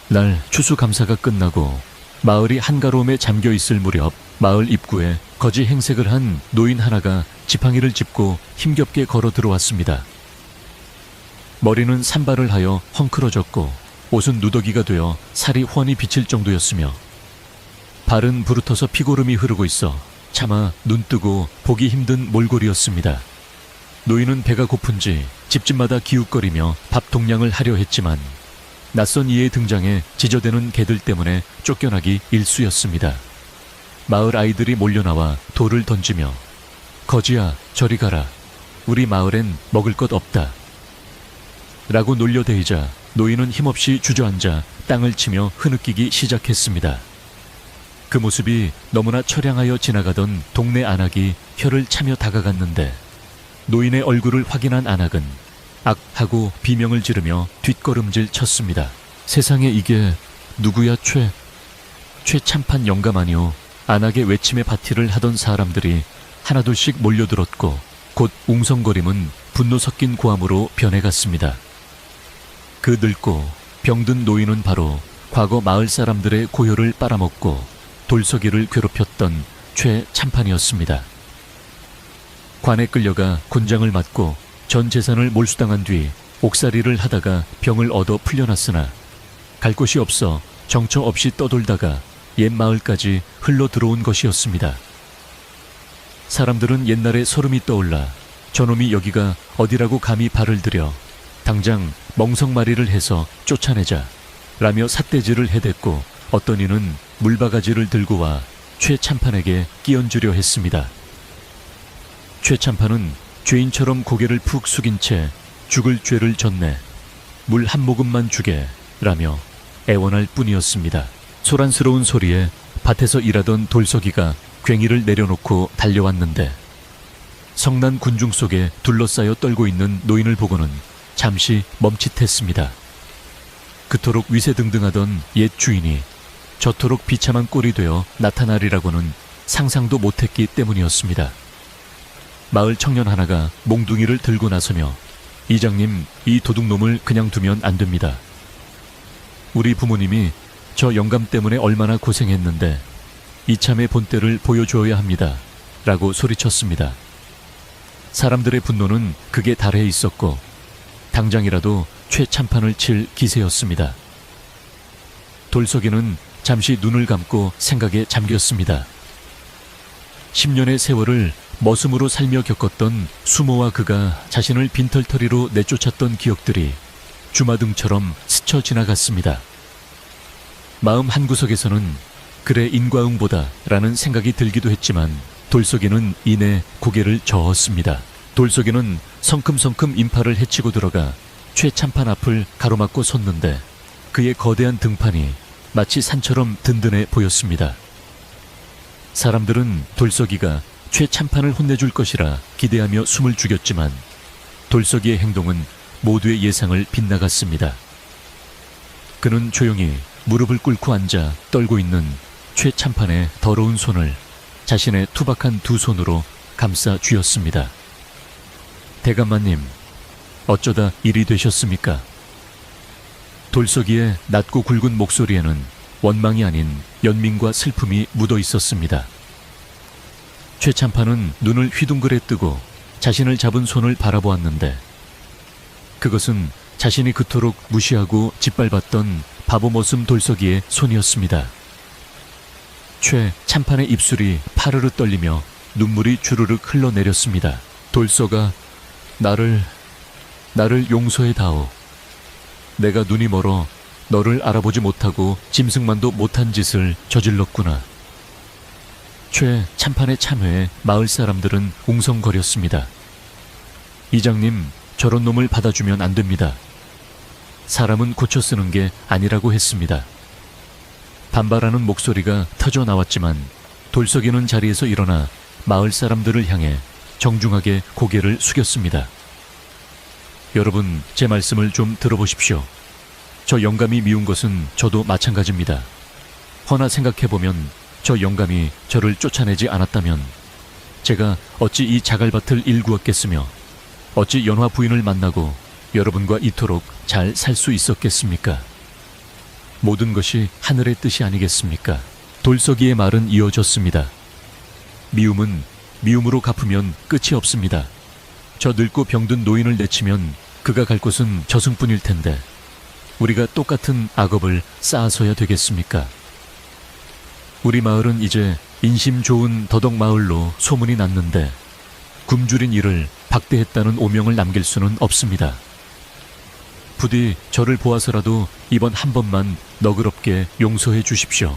날 추수감사가 끝나고 마을이 한가로움에 잠겨있을 무렵 마을 입구에 거지 행색을 한 노인 하나가 지팡이를 짚고 힘겹게 걸어 들어왔습니다. 머리는 산발을 하여 헝클어졌고 옷은 누더기가 되어 살이 훤히 비칠 정도였으며 발은 부르터서 피고름이 흐르고 있어 차마 눈뜨고 보기 힘든 몰골이었습니다. 노인은 배가 고픈지 집집마다 기웃거리며 밥 동량을 하려 했지만 낯선 이의 등장에 지저대는 개들 때문에 쫓겨나기 일쑤였습니다. 마을 아이들이 몰려나와 돌을 던지며 거지야 저리 가라, 우리 마을엔 먹을 것 없다 라고 놀려대이자 노인은 힘없이 주저앉아 땅을 치며 흐느끼기 시작했습니다. 그 모습이 너무나 처량하여 지나가던 동네 안악이 혀를 차며 다가갔는데 노인의 얼굴을 확인한 안악은 악 하고 비명을 지르며 뒷걸음질 쳤습니다. 세상에 이게 누구야 최참판 영감 아니오. 안악의 외침에 바티를 하던 사람들이 하나둘씩 몰려들었고 곧 웅성거림은 분노 섞인 고함으로 변해갔습니다. 그 늙고 병든 노인은 바로 과거 마을 사람들의 고요를 빨아먹고 돌석이를 괴롭혔던 최참판이었습니다. 관에 끌려가 곤장을 맞고 전 재산을 몰수당한 뒤 옥살이를 하다가 병을 얻어 풀려났으나 갈 곳이 없어 정처 없이 떠돌다가 옛 마을까지 흘러 들어온 것이었습니다. 사람들은 옛날에 소름이 떠올라 저놈이 여기가 어디라고 감히 발을 들여 당장 멍석마리를 해서 쫓아내자 라며 삿대질을 해댔고 어떤 이는 물바가지를 들고 와 최참판에게 끼얹으려 했습니다. 최참판은 죄인처럼 고개를 푹 숙인 채 죽을 죄를 졌네, 물 한 모금만 주게 라며 애원할 뿐이었습니다. 소란스러운 소리에 밭에서 일하던 돌석이가 괭이를 내려놓고 달려왔는데 성난 군중 속에 둘러싸여 떨고 있는 노인을 보고는 잠시 멈칫했습니다. 그토록 위세등등하던 옛 주인이 저토록 비참한 꼴이 되어 나타나리라고는 상상도 못했기 때문이었습니다. 마을 청년 하나가 몽둥이를 들고 나서며 이장님, 이 도둑놈을 그냥 두면 안 됩니다. 우리 부모님이 저 영감 때문에 얼마나 고생했는데 이참에 본때를 보여줘야 합니다 라고 소리쳤습니다. 사람들의 분노는 극에 달해 있었고 당장이라도 최참판을 칠 기세였습니다. 돌석이는 잠시 눈을 감고 생각에 잠겼습니다. 10년의 세월을 머슴으로 살며 겪었던 수모와 그가 자신을 빈털터리로 내쫓았던 기억들이 주마등처럼 스쳐 지나갔습니다. 마음 한구석에서는 그래 인과응보다 라는 생각이 들기도 했지만 돌석이는 이내 고개를 저었습니다. 돌석이는 성큼성큼 인파를 헤치고 들어가 최참판 앞을 가로막고 섰는데 그의 거대한 등판이 마치 산처럼 든든해 보였습니다. 사람들은 돌석이가 최참판을 혼내줄 것이라 기대하며 숨을 죽였지만 돌석이의 행동은 모두의 예상을 빗나갔습니다. 그는 조용히 무릎을 꿇고 앉아 떨고 있는 최참판의 더러운 손을 자신의 투박한 두 손으로 감싸 쥐었습니다. 대감마님, 어쩌다 일이 되셨습니까? 돌석이의 낮고 굵은 목소리에는 원망이 아닌 연민과 슬픔이 묻어 있었습니다. 최참판은 눈을 휘둥그레 뜨고 자신을 잡은 손을 바라보았는데 그것은 자신이 그토록 무시하고 짓밟았던 바보머슴 돌석이의 손이었습니다. 최 참판의 입술이 파르르 떨리며 눈물이 주르륵 흘러내렸습니다. 돌서가 나를 용서해다오. 내가 눈이 멀어 너를 알아보지 못하고 짐승만도 못한 짓을 저질렀구나. 최 참판의 참회에 마을 사람들은 웅성거렸습니다. 이장님, 저런 놈을 받아주면 안 됩니다. 사람은 고쳐 쓰는 게 아니라고 했습니다. 반발하는 목소리가 터져 나왔지만 돌석이는 자리에서 일어나 마을 사람들을 향해 정중하게 고개를 숙였습니다. 여러분, 제 말씀을 좀 들어보십시오. 저 영감이 미운 것은 저도 마찬가지입니다. 허나 생각해보면 저 영감이 저를 쫓아내지 않았다면 제가 어찌 이 자갈밭을 일구었겠으며 어찌 연화 부인을 만나고 여러분과 이토록 잘 살 수 있었겠습니까? 모든 것이 하늘의 뜻이 아니겠습니까? 돌석이의 말은 이어졌습니다. 미움은 미움으로 갚으면 끝이 없습니다. 저 늙고 병든 노인을 내치면 그가 갈 곳은 저승뿐일 텐데 우리가 똑같은 악업을 쌓아서야 되겠습니까? 우리 마을은 이제 인심 좋은 더덕마을로 소문이 났는데 굶주린 이를 박대했다는 오명을 남길 수는 없습니다. 부디 저를 보아서라도 이번 한 번만 너그럽게 용서해 주십시오.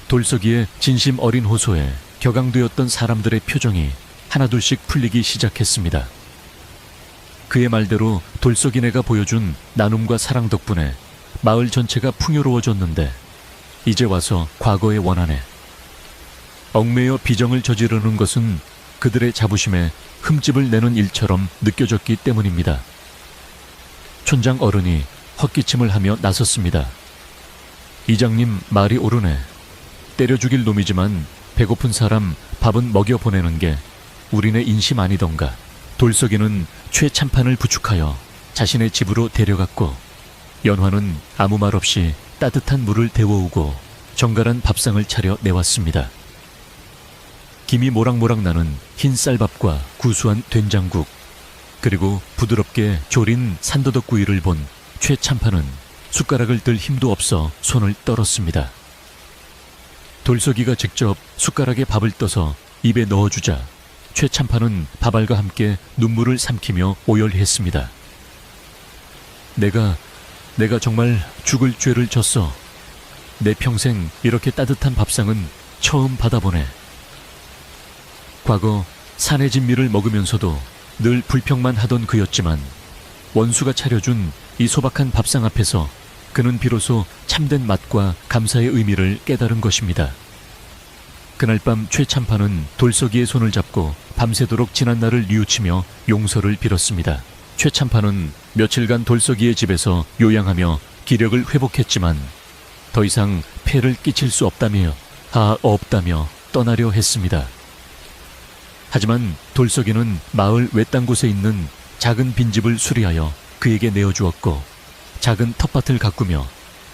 돌석이의 진심 어린 호소에 격앙되었던 사람들의 표정이 하나둘씩 풀리기 시작했습니다. 그의 말대로 돌석이네가 보여준 나눔과 사랑 덕분에 마을 전체가 풍요로워졌는데 이제 와서 과거의 원한에 얽매여 비정을 저지르는 것은 그들의 자부심에 흠집을 내는 일처럼 느껴졌기 때문입니다. 촌장 어른이 헛기침을 하며 나섰습니다. 이장님 말이 옳으네. 때려 죽일 놈이지만 배고픈 사람 밥은 먹여보내는 게 우리네 인심 아니던가. 돌석이는 최 참판을 부축하여 자신의 집으로 데려갔고 연화는 아무 말 없이 따뜻한 물을 데워오고 정갈한 밥상을 차려 내왔습니다. 김이 모락모락 나는 흰 쌀밥과 구수한 된장국, 그리고 부드럽게 졸인 산더덕구이를 본 최 참판은 숟가락을 들 힘도 없어 손을 떨었습니다. 돌석이가 직접 숟가락에 밥을 떠서 입에 넣어주자 최 참판은 밥알과 함께 눈물을 삼키며 오열했습니다. 내가 정말 죽을 죄를 졌어. 내 평생 이렇게 따뜻한 밥상은 처음 받아보네. 과거 산의 진미를 먹으면서도 늘 불평만 하던 그였지만 원수가 차려준 이 소박한 밥상 앞에서 그는 비로소 참된 맛과 감사의 의미를 깨달은 것입니다. 그날 밤 최 참판은 돌석이의 손을 잡고 밤새도록 지난 날을 뉘우치며 용서를 빌었습니다. 최 참판은 며칠간 돌석이의 집에서 요양하며 기력을 회복했지만 더 이상 폐를 끼칠 수 없다며 떠나려 했습니다. 하지만 돌석이는 마을 외딴 곳에 있는 작은 빈집을 수리하여 그에게 내어주었고 작은 텃밭을 가꾸며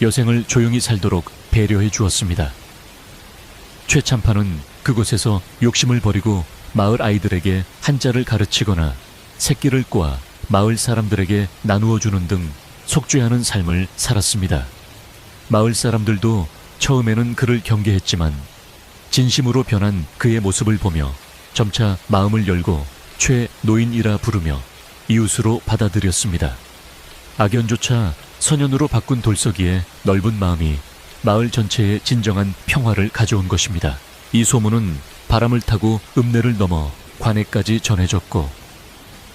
여생을 조용히 살도록 배려해 주었습니다. 최 참판은 그곳에서 욕심을 버리고 마을 아이들에게 한자를 가르치거나 새끼를 꼬아 마을 사람들에게 나누어 주는 등 속죄하는 삶을 살았습니다. 마을 사람들도 처음에는 그를 경계했지만 진심으로 변한 그의 모습을 보며 점차 마음을 열고 최 노인이라 부르며 이웃으로 받아들였습니다. 악연조차 선연으로 바꾼 돌석이의 넓은 마음이 마을 전체에 진정한 평화를 가져온 것입니다. 이 소문은 바람을 타고 읍내를 넘어 관에까지 전해졌고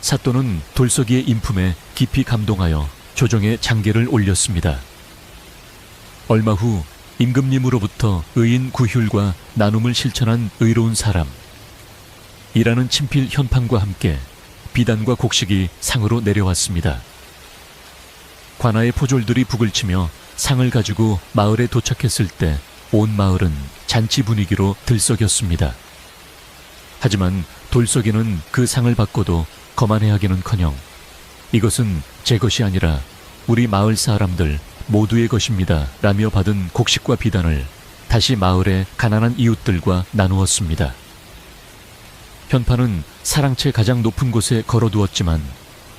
사또는 돌석이의 인품에 깊이 감동하여 조정의 장계를 올렸습니다. 얼마 후 임금님으로부터 의인 구휼과 나눔을 실천한 의로운 사람, 이라는 친필 현판과 함께 비단과 곡식이 상으로 내려왔습니다. 관아의 포졸들이 북을 치며 상을 가지고 마을에 도착했을 때 온 마을은 잔치 분위기로 들썩였습니다. 하지만 돌석이는 그 상을 받고도 거만해하기는커녕 이것은 제 것이 아니라 우리 마을 사람들 모두의 것입니다 라며 받은 곡식과 비단을 다시 마을의 가난한 이웃들과 나누었습니다. 현판은 사랑채 가장 높은 곳에 걸어두었지만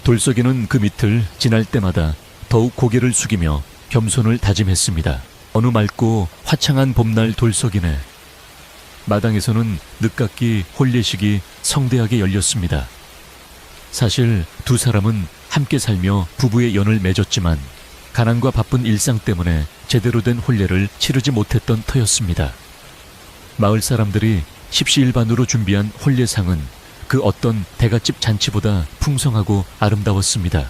돌석이는 그 밑을 지날 때마다 더욱 고개를 숙이며 겸손을 다짐했습니다. 어느 맑고 화창한 봄날 돌석이네. 마당에서는 늦깎이 혼례식이 성대하게 열렸습니다. 사실 두 사람은 함께 살며 부부의 연을 맺었지만 가난과 바쁜 일상 때문에 제대로 된 혼례를 치르지 못했던 터였습니다. 마을 사람들이 십시일반으로 준비한 혼례상은 그 어떤 대갓집 잔치보다 풍성하고 아름다웠습니다.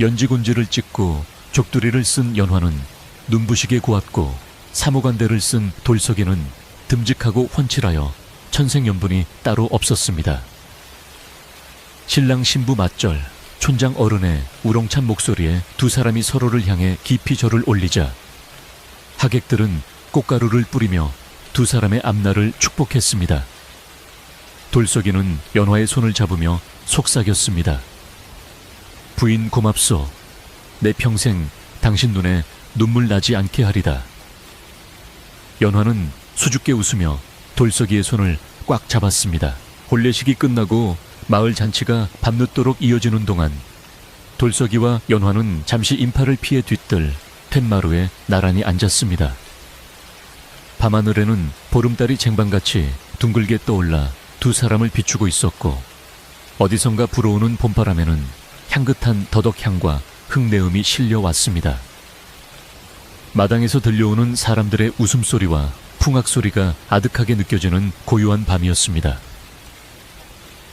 연지곤지를 찍고 족두리를 쓴 연화는 눈부시게 고왔고 사무관대를 쓴 돌석이는 듬직하고 훤칠하여 천생연분이 따로 없었습니다. 신랑 신부 맞절, 촌장 어른의 우렁찬 목소리에 두 사람이 서로를 향해 깊이 절을 올리자 하객들은 꽃가루를 뿌리며 두 사람의 앞날을 축복했습니다. 돌석이는 연화의 손을 잡으며 속삭였습니다. 부인 고맙소. 내 평생 당신 눈에 눈물 나지 않게 하리다. 연화는 수줍게 웃으며 돌석이의 손을 꽉 잡았습니다. 혼례식이 끝나고 마을 잔치가 밤늦도록 이어지는 동안 돌석이와 연화는 잠시 인파를 피해 뒤뜰 툇마루에 나란히 앉았습니다. 밤하늘에는 보름달이 쟁반같이 둥글게 떠올라 두 사람을 비추고 있었고 어디선가 불어오는 봄바람에는 향긋한 더덕향과 흙내음이 실려왔습니다. 마당에서 들려오는 사람들의 웃음소리와 풍악소리가 아득하게 느껴지는 고요한 밤이었습니다.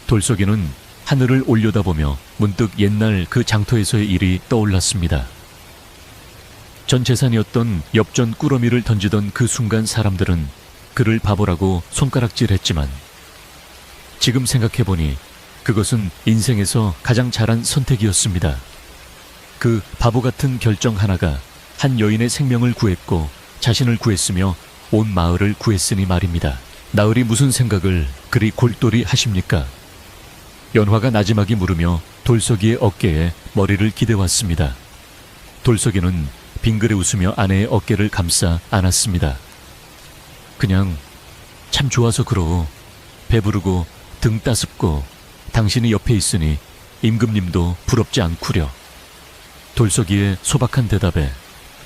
돌석이는 하늘을 올려다보며 문득 옛날 그 장터에서의 일이 떠올랐습니다. 전 재산이었던 엽전 꾸러미를 던지던 그 순간 사람들은 그를 바보라고 손가락질했지만 지금 생각해보니 그것은 인생에서 가장 잘한 선택이었습니다. 그 바보 같은 결정 하나가 한 여인의 생명을 구했고 자신을 구했으며 온 마을을 구했으니 말입니다. 나으리 무슨 생각을 그리 골똘히 하십니까? 연화가 나지막이 물으며 돌석이의 어깨에 머리를 기대왔습니다. 돌석이는 빙그레 웃으며 아내의 어깨를 감싸 안았습니다. 그냥 참 좋아서 그러오. 배부르고 등 따숩고 당신이 옆에 있으니 임금님도 부럽지 않구려. 돌석이의 소박한 대답에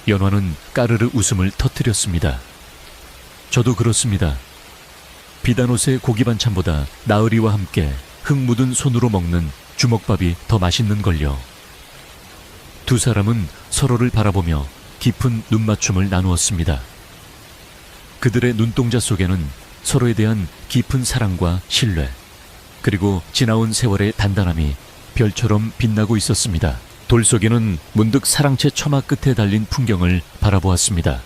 연화는 까르르 웃음을 터뜨렸습니다. 저도 그렇습니다. 비단옷의 고기 반찬보다 나으리와 함께 흙 묻은 손으로 먹는 주먹밥이 더 맛있는걸요. 두 사람은 서로를 바라보며 깊은 눈맞춤을 나누었습니다. 그들의 눈동자 속에는 서로에 대한 깊은 사랑과 신뢰, 그리고 지나온 세월의 단단함이 별처럼 빛나고 있었습니다. 돌석이는 문득 사랑채 처마 끝에 달린 풍경을 바라보았습니다.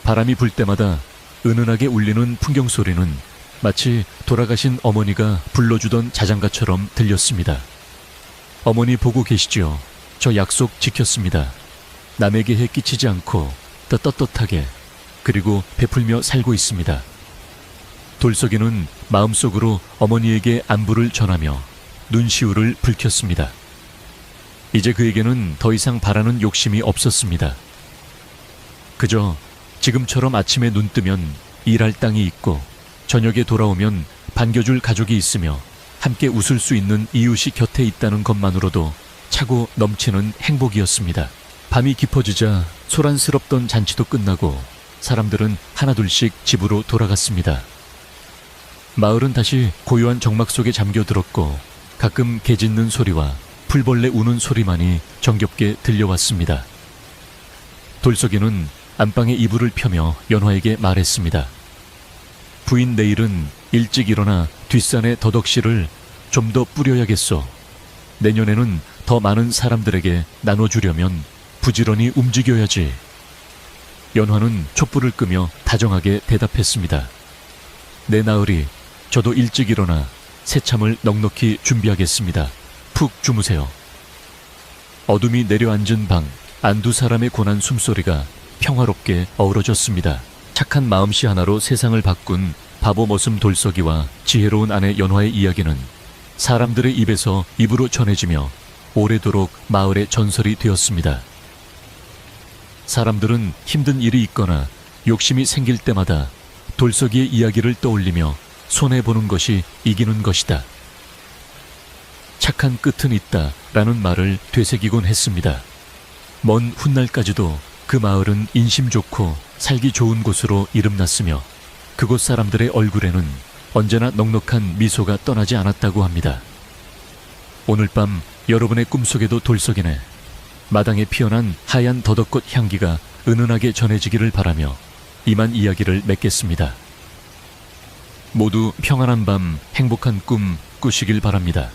바람이 불 때마다 은은하게 울리는 풍경 소리는 마치 돌아가신 어머니가 불러주던 자장가처럼 들렸습니다. 어머니 보고 계시지요? 저 약속 지켰습니다. 남에게 해 끼치지 않고 떳떳하게 그리고 베풀며 살고 있습니다. 돌석이는 마음속으로 어머니에게 안부를 전하며 눈시울을 붉혔습니다. 이제 그에게는 더 이상 바라는 욕심이 없었습니다. 그저 지금처럼 아침에 눈 뜨면 일할 땅이 있고 저녁에 돌아오면 반겨줄 가족이 있으며 함께 웃을 수 있는 이웃이 곁에 있다는 것만으로도 차고 넘치는 행복이었습니다. 밤이 깊어지자 소란스럽던 잔치도 끝나고 사람들은 하나둘씩 집으로 돌아갔습니다. 마을은 다시 고요한 정막 속에 잠겨들었고 가끔 개 짖는 소리와 풀벌레 우는 소리만이 정겹게 들려왔습니다. 돌석이는 안방에 이불을 펴며 연화에게 말했습니다. 부인 내일은 일찍 일어나 뒷산의 더덕씨를 좀 더 뿌려야겠소. 내년에는 더 많은 사람들에게 나눠주려면 부지런히 움직여야지. 연화는 촛불을 끄며 다정하게 대답했습니다. 내 나으리, 저도 일찍 일어나 새참을 넉넉히 준비하겠습니다. 푹 주무세요. 어둠이 내려앉은 방, 안 두 사람의 고난 숨소리가 평화롭게 어우러졌습니다. 착한 마음씨 하나로 세상을 바꾼 바보 머슴 돌석이와 지혜로운 아내 연화의 이야기는 사람들의 입에서 입으로 전해지며 오래도록 마을의 전설이 되었습니다. 사람들은 힘든 일이 있거나 욕심이 생길 때마다 돌석이의 이야기를 떠올리며 손해보는 것이 이기는 것이다. 착한 끝은 있다 라는 말을 되새기곤 했습니다. 먼 훗날까지도 그 마을은 인심 좋고 살기 좋은 곳으로 이름났으며 그곳 사람들의 얼굴에는 언제나 넉넉한 미소가 떠나지 않았다고 합니다. 오늘 밤 여러분의 꿈속에도 돌석이네 마당에 피어난 하얀 더덕꽃 향기가 은은하게 전해지기를 바라며 이만 이야기를 맺겠습니다. 모두 평안한 밤 행복한 꿈 꾸시길 바랍니다.